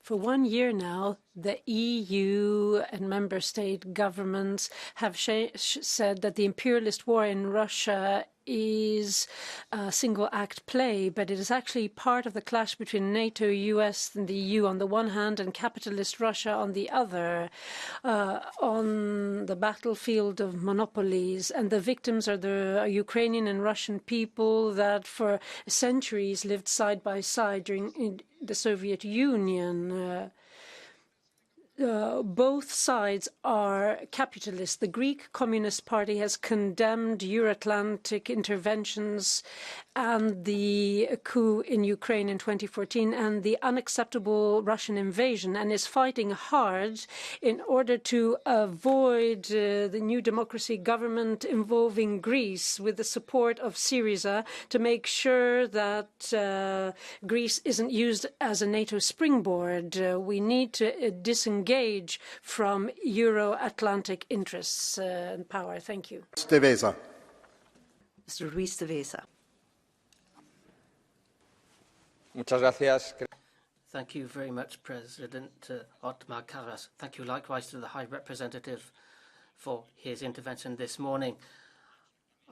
For 1 year now, the EU and member state governments have said that the imperialist war in Russia is a single act play, but it is actually part of the clash between NATO, US and the EU on the one hand and capitalist Russia on the other, on the battlefield of monopolies. And the victims are the Ukrainian and Russian people that for centuries lived side by side during the Soviet Union. Both sides are capitalists. The Greek Communist Party has condemned Euro-Atlantic interventions and the coup in Ukraine in 2014 and the unacceptable Russian invasion, and is fighting hard in order to avoid the New Democracy government involving Greece with the support of Syriza to make sure that Greece isn't used as a NATO springboard. We need to disengage from Euro-Atlantic interests and power. Thank you. Mr. Ruiz de Vesa. Thank you very much, President Otmar Karas. Thank you likewise to the High Representative for his intervention this morning.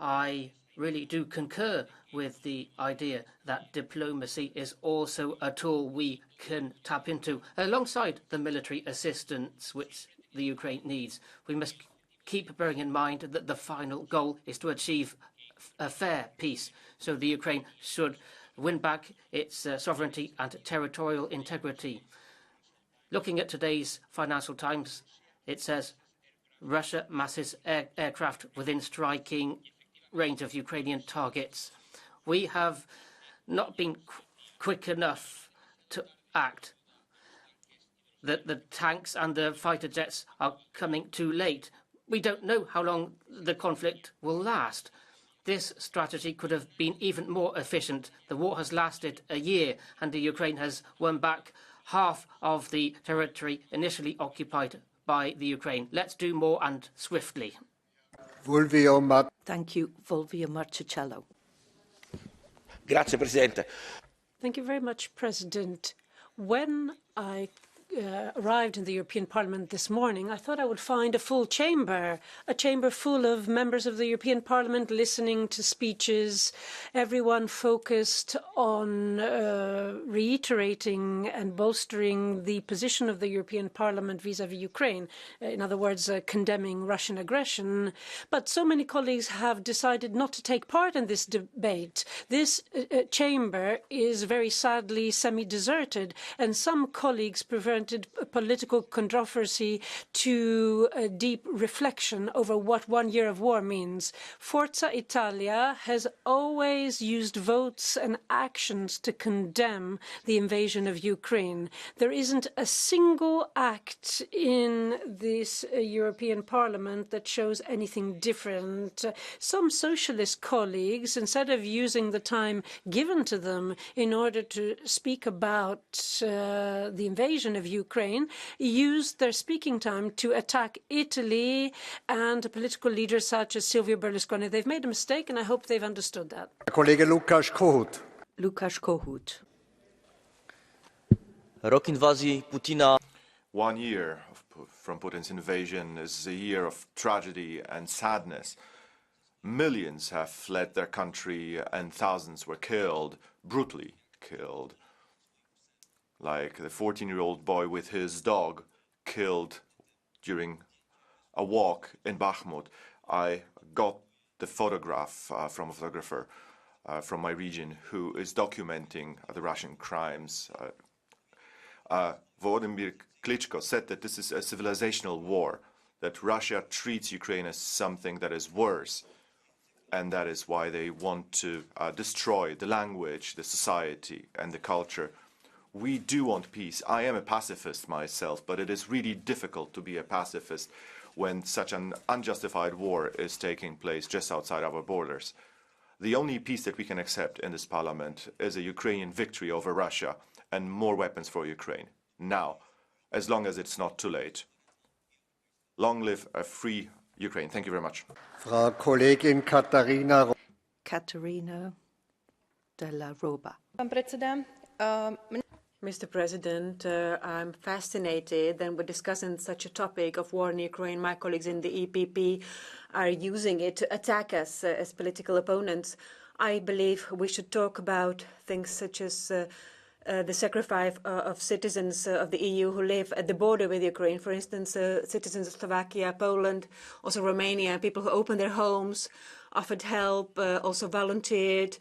I really do concur with the idea that diplomacy is also a tool we can tap into alongside the military assistance which the Ukraine needs. We must keep bearing in mind that the final goal is to achieve a fair peace. So the Ukraine should win back its sovereignty and territorial integrity. Looking at today's Financial Times, it says Russia masses aircraft within striking range of Ukrainian targets. We have not been quick enough to act. The tanks and the fighter jets are coming too late. We don't know how long the conflict will last. This strategy could have been even more efficient. The war has lasted a year and the Ukraine has won back half of the territory initially occupied by the Ukraine. Let's do more and swiftly. Thank you, Fulvio Marchicello. Grazie, Presidente. Thank you very much, President. When I arrived in the European Parliament this morning, I thought I would find a full chamber, a chamber full of members of the European Parliament listening to speeches, everyone focused on reiterating and bolstering the position of the European Parliament vis-à-vis Ukraine, in other words, condemning Russian aggression. But so many colleagues have decided not to take part in this debate. This chamber is very sadly semi-deserted, and some colleagues prevented political controversy to a deep reflection over what 1 year of war means. Forza Italia has always used votes and actions to condemn the invasion of Ukraine. There isn't a single act in this European Parliament that shows anything different. Some socialist colleagues, instead of using the time given to them in order to speak about the invasion of Ukraine used their speaking time to attack Italy and political leaders such as Silvio Berlusconi. They've made a mistake, and I hope they've understood that. Kollege Lukasz Kohut. Lukasz Kohut. Rok inwazji Putina. 1 year from Putin's invasion is a year of tragedy and sadness. Millions have fled their country and thousands were killed, brutally killed. Like the 14-year-old boy with his dog killed during a walk in Bakhmut. I got the photograph from a photographer from my region who is documenting the Russian crimes. Volodymyr Klitschko said that this is a civilizational war, that Russia treats Ukraine as something that is worse, and that is why they want to destroy the language, the society, and the culture. We do want peace. I am a pacifist myself, but it is really difficult to be a pacifist when such an unjustified war is taking place just outside our borders. The only peace that we can accept in this parliament is a Ukrainian victory over Russia and more weapons for Ukraine. Now, as long as it's not too late. Long live a free Ukraine. Thank you very much. Frau Kollegin Katarina della Roba. Mr. President, I'm fascinated, and we're discussing such a topic of war in Ukraine. My colleagues in the EPP are using it to attack us as political opponents. I believe we should talk about things such as the sacrifice of citizens of the EU who live at the border with Ukraine. For instance, citizens of Slovakia, Poland, also Romania, people who opened their homes, offered help, also volunteered.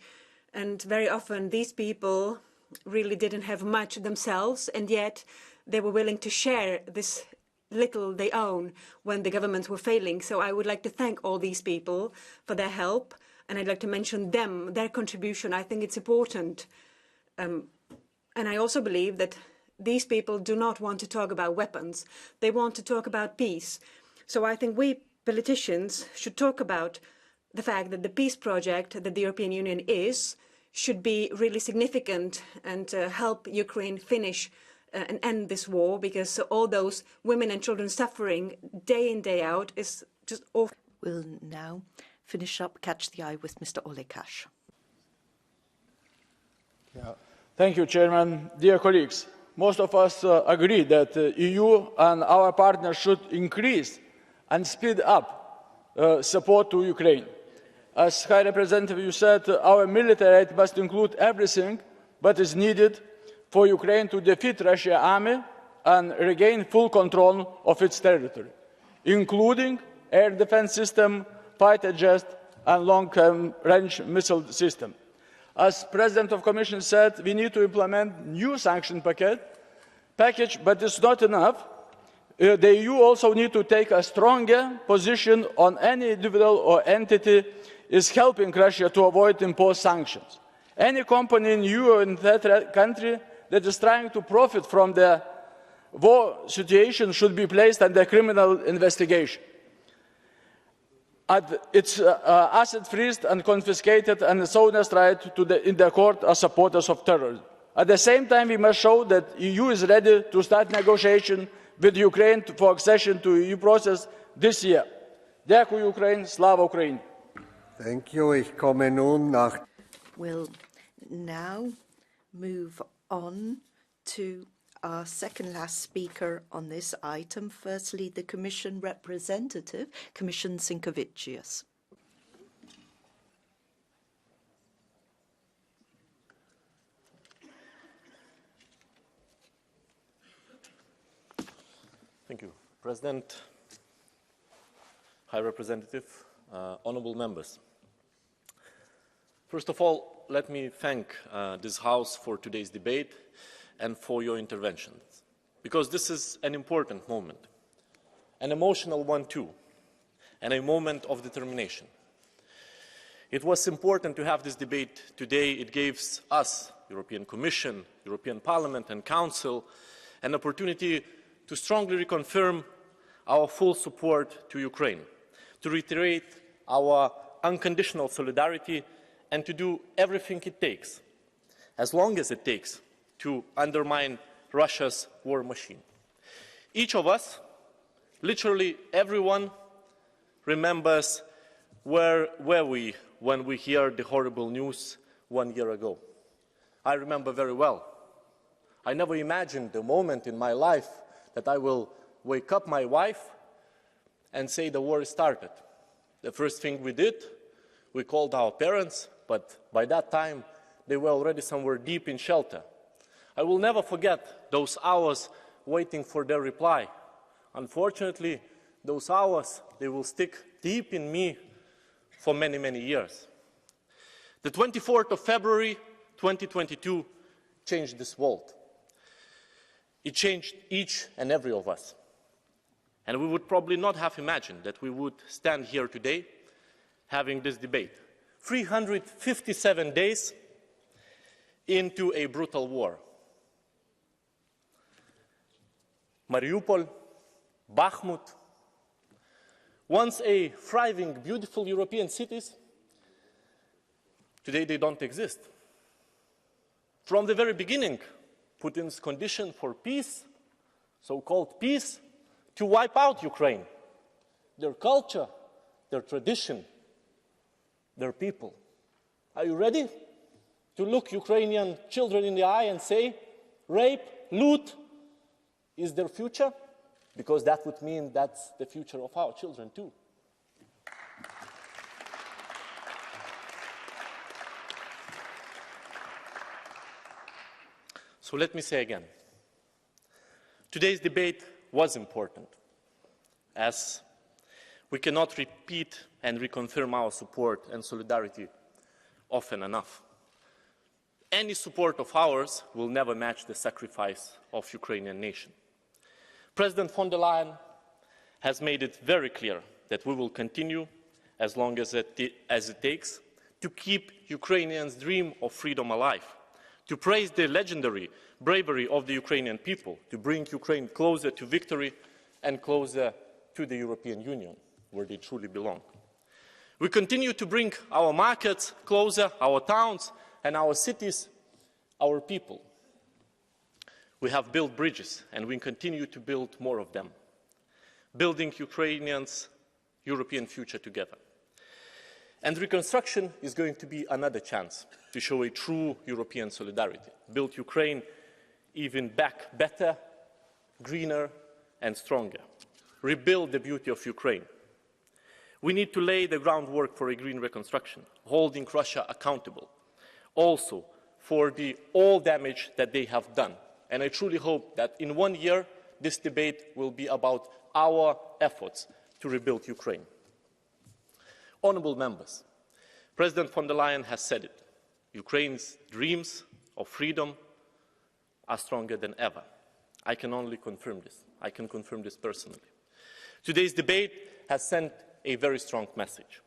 And very often these people really didn't have much themselves, and yet they were willing to share this little they own when the governments were failing. So I would like to thank all these people for their help, and I'd like to mention them, their contribution. I think it's important. And I also believe that these people do not want to talk about weapons. They want to talk about peace. So I think we politicians should talk about the fact that the peace project that the European Union should be really significant and help Ukraine finish and end this war, because all those women and children suffering day in, day out is just awful. We'll now finish up Catch the Eye with Mr. Olekash. Yeah. Thank you, Chairman. Dear colleagues, most of us agree that the EU and our partners should increase and speed up support to Ukraine. As High Representative, you said our military aid must include everything that is needed for Ukraine to defeat Russian army and regain full control of its territory, including air defense system, fighter jets, and long-range missile system. As President of the Commission said, we need to implement new sanction package, but it's not enough. The EU also needs to take a stronger position on any individual or entity is helping Russia to avoid imposed sanctions. Any company in EU or in that country that is trying to profit from the war situation should be placed under criminal investigation. Its assets freezed and confiscated, and its owners tried in the court as supporters of terrorism. At the same time, we must show that the EU is ready to start negotiation with Ukraine for accession to the EU process this year. Дякую, Ukraine. Slava Ukraine. Thank you. Ich komme nun nach. We'll now move on to our second last speaker on this item. Firstly, the Commission representative, Commission Sinkovicius. Thank you, President, High Representative, honourable members. First of all, let me thank this House for today's debate and for your interventions, because this is an important moment, an emotional one too, and a moment of determination. It was important to have this debate today. It gives us, European Commission, European Parliament and Council, an opportunity to strongly reconfirm our full support to Ukraine, to reiterate our unconditional solidarity, and to do everything it takes, as long as it takes, to undermine Russia's war machine. Each of us, literally everyone, remembers where were we when we heard the horrible news 1 year ago. I remember very well. I never imagined the moment in my life that I will wake up my wife and say the war is started. The first thing we did, we called our parents, but by that time they were already somewhere deep in shelter. I will never forget those hours waiting for their reply. Unfortunately, those hours, they will stick deep in me for many, many years. The 24th of February 2022 changed this world. It changed each and every of us. And we would probably not have imagined that we would stand here today having this debate. 357 days into a brutal war. Mariupol, Bakhmut, once a thriving, beautiful European cities, today they don't exist. From the very beginning, Putin's condition for peace, so-called peace, to wipe out Ukraine, their culture, their tradition, their people. Are you ready to look Ukrainian children in the eye and say, rape, loot is their future? Because that would mean that's the future of our children too. So let me say again, today's debate was important, as we cannot repeat and reconfirm our support and solidarity often enough. Any support of ours will never match the sacrifice of Ukrainian nation. President von der Leyen has made it very clear that we will continue as long as it takes to keep Ukrainians' dream of freedom alive, to praise the legendary bravery of the Ukrainian people, to bring Ukraine closer to victory and closer to the European Union, where they truly belong. We continue to bring our markets closer, our towns and our cities, our people. We have built bridges, and we continue to build more of them, building Ukrainians' European future together. And reconstruction is going to be another chance to show a true European solidarity, build Ukraine even back better, greener and stronger, rebuild the beauty of Ukraine. We need to lay the groundwork for a green reconstruction, holding Russia accountable, also for all damage that they have done. And I truly hope that in 1 year, this debate will be about our efforts to rebuild Ukraine. Honourable members, President von der Leyen has said it. Ukraine's dreams of freedom are stronger than ever. I can only confirm this. I can confirm this personally. Today's debate has sent a very strong message.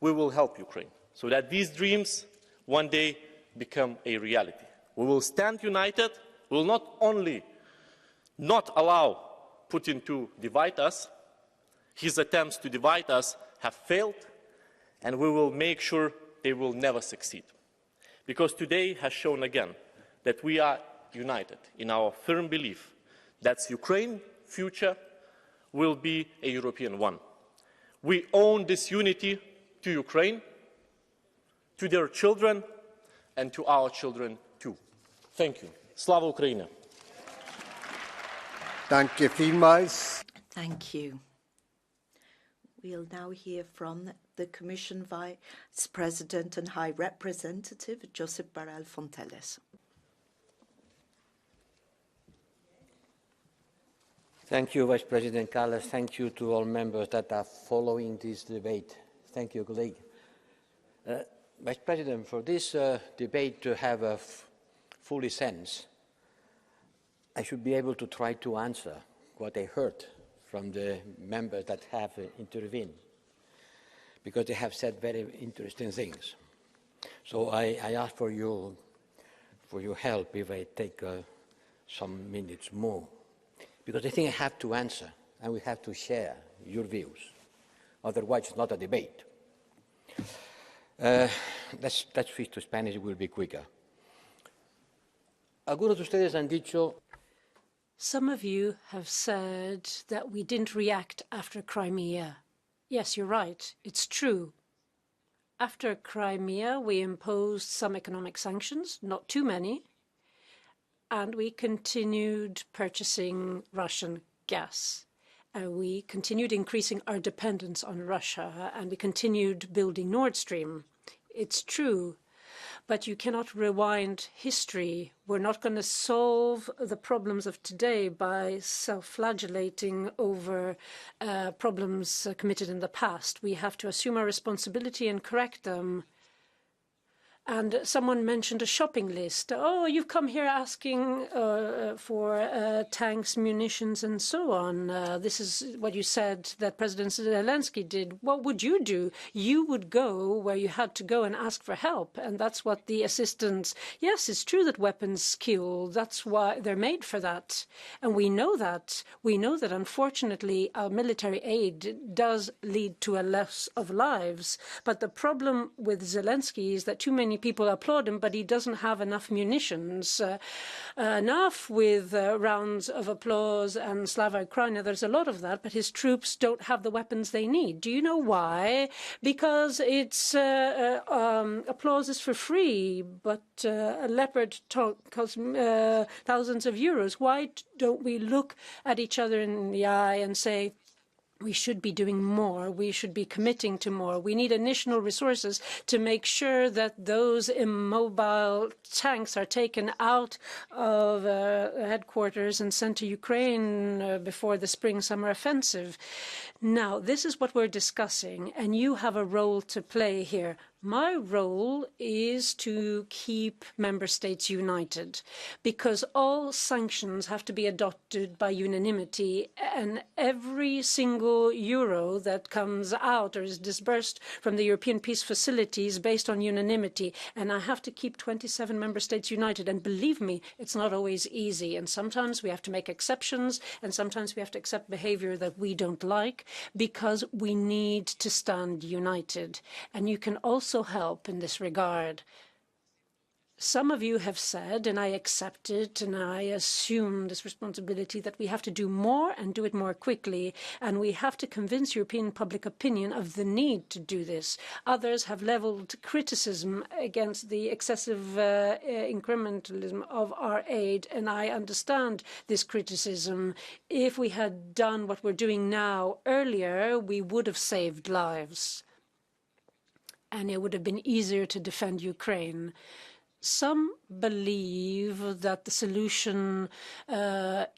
We will help Ukraine so that these dreams one day become a reality. We will stand united. We will not only not allow Putin to divide us, his attempts to divide us have failed, and we will make sure they will never succeed. Because today has shown again that we are united in our firm belief that Ukraine's future will be a European one. We owe this unity to Ukraine, to their children, and to our children too. Thank you. Slava Ukraini! Danke vielmals. Thank you. We'll now hear from the Commission Vice President and High Representative, Josep Borrell Fontelles. Thank you, Vice President Kallas. Thank you to all members that are following this debate. Thank you, colleague. Vice President, for this debate to have a fully sense, I should be able to try to answer what I heard from the members that have intervened, because they have said very interesting things. So I ask for your help if I take some minutes more, because I think I have to answer and we have to share your views. Otherwise, it's not a debate. Let's switch to Spanish, it will be quicker. Algunos de ustedes han dicho Some of you have said that we didn't react after Crimea. Yes, you're right. It's true. After Crimea, we imposed some economic sanctions, not too many, and we continued purchasing Russian gas. We continued increasing our dependence on Russia, and we continued building Nord Stream. It's true. But you cannot rewind history. We're not going to solve the problems of today by self-flagellating over problems committed in the past. We have to assume our responsibility and correct them. And someone mentioned a shopping list. Oh, you've come here asking for tanks, munitions, and so on. This is what you said that President Zelensky did. What would you do? You would go where you had to go and ask for help. And that's what the assistance... Yes, it's true that weapons kill. That's why they're made for that. And we know that. We know that, unfortunately, our military aid does lead to a loss of lives. But the problem with Zelensky is that too many people applaud him, but he doesn't have enough munitions. Enough with rounds of applause and Slava Ukraine. There's a lot of that, but his troops don't have the weapons they need. Do you know why? Because it's applause is for free, but a Leopard costs thousands of euros. Why don't we look at each other in the eye and say, we should be doing more. We should be committing to more. We need additional resources to make sure that those immobile tanks are taken out of headquarters and sent to Ukraine before the spring-summer offensive. Now, this is what we're discussing, and you have a role to play here. My role is to keep member states united, because all sanctions have to be adopted by unanimity, and every single euro that comes out or is disbursed from the European peace facility is based on unanimity. And I have to keep 27 member states united. And believe me, it's not always easy. And sometimes we have to make exceptions, and sometimes we have to accept behavior that we don't like, because we need to stand united. And you can also help in this regard. Some of you have said, and I accept it, and I assume this responsibility, that we have to do more and do it more quickly, and we have to convince European public opinion of the need to do this. Others have leveled criticism against the excessive incrementalism of our aid, and I understand this criticism. If we had done what we're doing now earlier, we would have saved lives, and it would have been easier to defend Ukraine. Some believe that the solution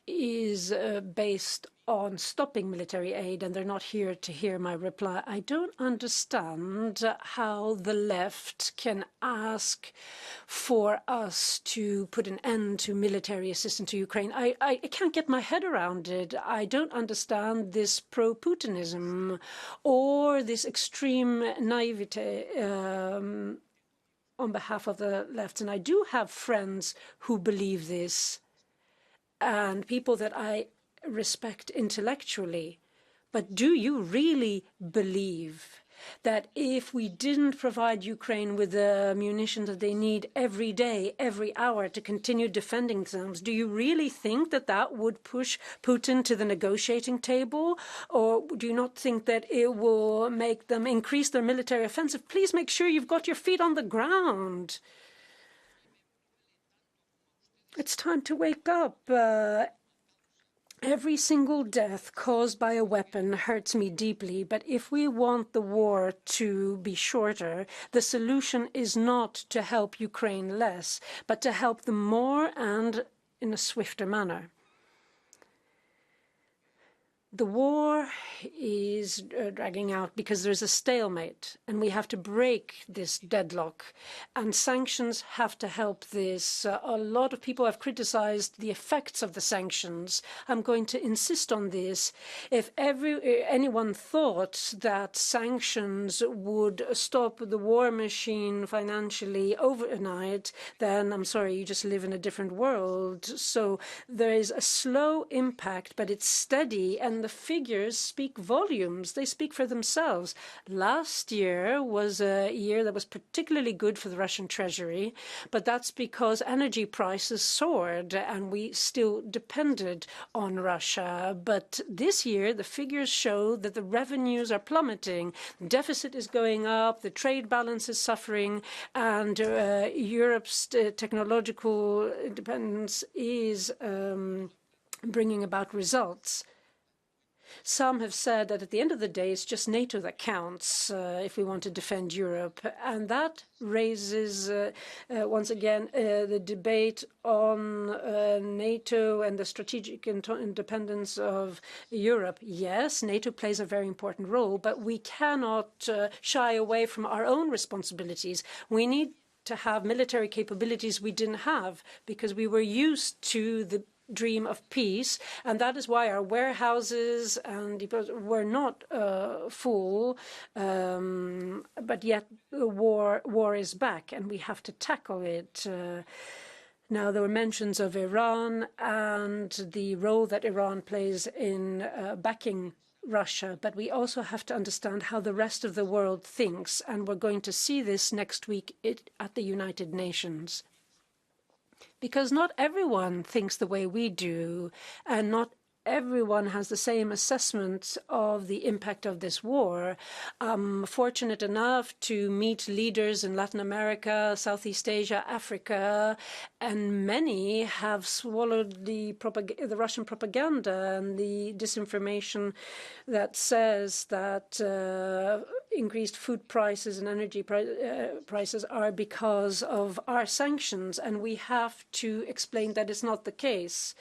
is based on stopping military aid, and they're not here to hear my reply. I don't understand how the left can ask for us to put an end to military assistance to Ukraine. I can't get my head around it. I don't understand this pro-Putinism or this extreme naivete on behalf of the left. And I do have friends who believe this, and people that I respect intellectually. But do you really believe that if we didn't provide Ukraine with the munitions that they need every day, every hour to continue defending themselves, do you really think that that would push Putin to the negotiating table? Or do you not think that it will make them increase their military offensive? Please make sure you've got your feet on the ground. It's time to wake up. Every single death caused by a weapon hurts me deeply, but if we want the war to be shorter, the solution is not to help Ukraine less, but to help them more and in a swifter manner. The war is dragging out because there's a stalemate, and we have to break this deadlock, and sanctions have to help this. A lot of people have criticized the effects of the sanctions. I'm going to insist on this. If anyone thought that sanctions would stop the war machine financially overnight, then I'm sorry, you just live in a different world. So there is a slow impact, but it's steady, and and the figures speak volumes. They speak for themselves. Last year was a year that was particularly good for the Russian treasury, but that's because energy prices soared and we still depended on Russia. But this year, the figures show that the revenues are plummeting. The deficit is going up, the trade balance is suffering, and Europe's technological independence is bringing about results. Some have said that at the end of the day, it's just NATO that counts if we want to defend Europe. And that raises, once again, the debate on NATO and the strategic independence of Europe. Yes, NATO plays a very important role, but we cannot shy away from our own responsibilities. We need to have military capabilities we didn't have because we were used to the dream of peace, and that is why our warehouses and depots were not full, but yet the war is back and we have to tackle it. Now, there were mentions of Iran and the role that Iran plays in backing Russia, but we also have to understand how the rest of the world thinks, and we're going to see this next week at the United Nations. Because not everyone thinks the way we do, and not everyone has the same assessment of the impact of this war. I'm fortunate enough to meet leaders in Latin America, Southeast Asia, Africa, and many have swallowed the Russian propaganda and the disinformation that says that increased food prices and energy prices are because of our sanctions, and we have to explain that it's not the case.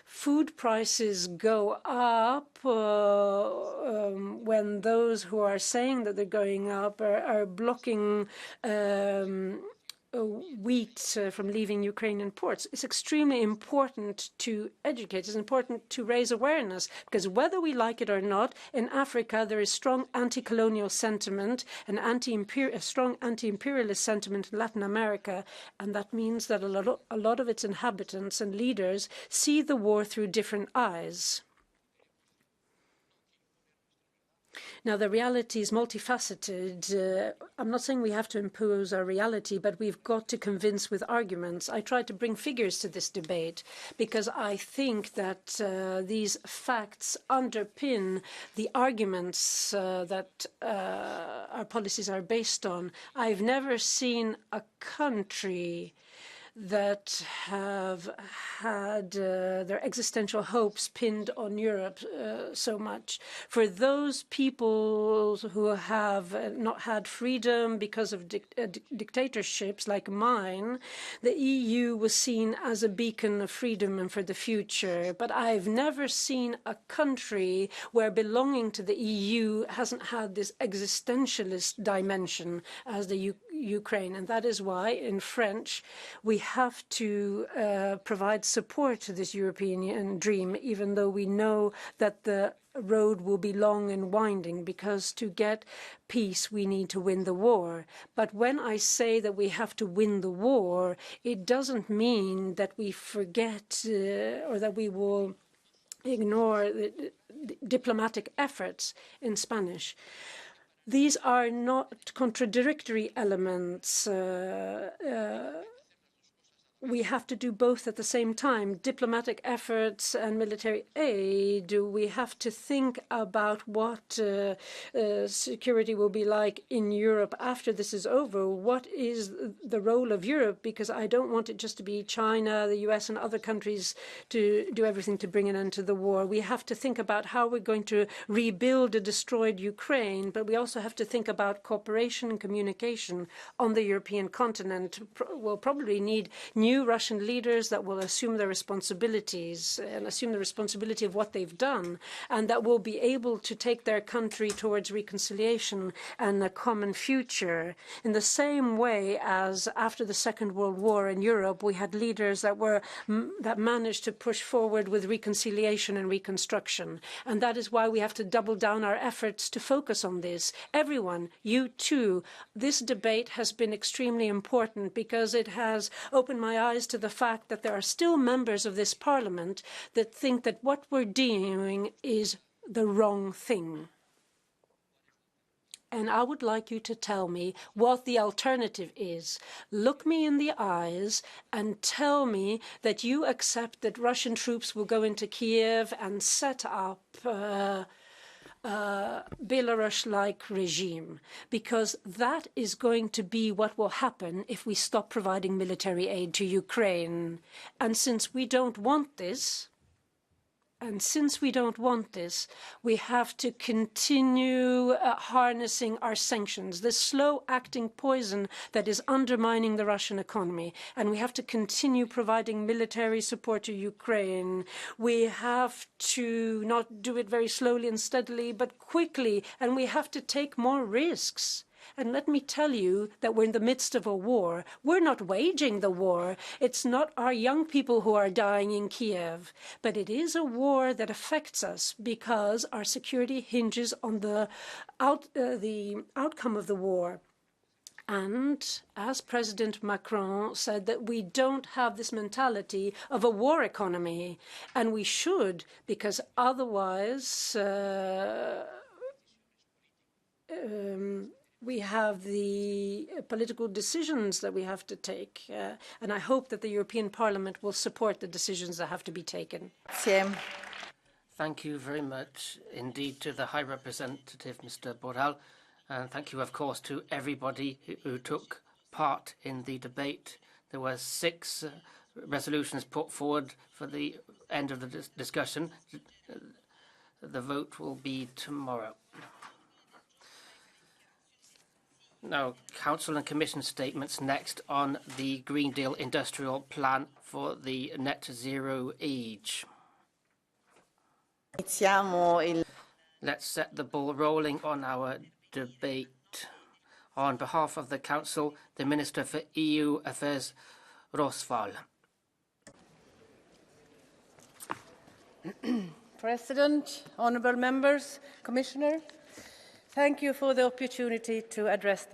Food prices go up when those who are saying that they're going up are blocking wheat from leaving Ukrainian ports. It's extremely important to educate. It's important to raise awareness because whether we like it or not, in Africa there is strong anti-colonial sentiment and a strong anti-imperialist sentiment in Latin America, and that means that a lot of its inhabitants and leaders see the war through different eyes. Now, the reality is multifaceted. I'm not saying we have to impose our reality, but we've got to convince with arguments. I tried to bring figures to this debate because I think that these facts underpin the arguments that our policies are based on. I've never seen a country that have had their existential hopes pinned on Europe so much. For those people who have not had freedom because of dictatorships like mine, the EU was seen as a beacon of freedom and for the future. But I've never seen a country where belonging to the EU hasn't had this existentialist dimension as the Ukraine. And that is why, in French, we have to provide support to this European dream, even though we know that the road will be long and winding, because to get peace, we need to win the war. But when I say that we have to win the war, it doesn't mean that we forget or that we will ignore the diplomatic efforts in Spanish. These are not contradictory elements. We have to do both at the same time, diplomatic efforts and military aid. We have to think about what security will be like in Europe after this is over. What is the role of Europe? Because I don't want it just to be China, the US, and other countries to do everything to bring an end to the war. We have to think about how we're going to rebuild a destroyed Ukraine, but we also have to think about cooperation and communication on the European continent. We'll probably need new Russian leaders that will assume their responsibilities and assume the responsibility of what they've done, and that will be able to take their country towards reconciliation and a common future. In the same way as after the Second World War in Europe, we had leaders that managed to push forward with reconciliation and reconstruction. And that is why we have to double down our efforts to focus on this. Everyone, you too, this debate has been extremely important because it has opened my eyes to the fact that there are still members of this parliament that think that what we're doing is the wrong thing. And I would like you to tell me what the alternative is. Look me in the eyes and tell me that you accept that Russian troops will go into Kiev and set up Belarus-like regime, because that is going to be what will happen if we stop providing military aid to Ukraine. And since we don't want this, we have to continue harnessing our sanctions, this slow-acting poison that is undermining the Russian economy. And we have to continue providing military support to Ukraine. We have to not do it very slowly and steadily, but quickly. And we have to take more risks. And let me tell you that we're in the midst of a war. We're not waging the war. It's not our young people who are dying in Kiev, but it is a war that affects us because our security hinges on the outcome of the war. And as President Macron said, that we don't have this mentality of a war economy, and we should, because otherwise we have the political decisions that we have to take, and I hope that the European Parliament will support the decisions that have to be taken. Thank you very much indeed to the High Representative, Mr. Borrell, and thank you, of course, to everybody who took part in the debate. There were 6 resolutions put forward for the end of the discussion. The vote will be tomorrow. Now, Council and Commission statements next on the Green Deal Industrial Plan for the Net Zero Age. Let's set the ball rolling on our debate. On behalf of the Council, the Minister for EU Affairs, Rosval. President, honourable members, Commissioner, thank you for the opportunity to address this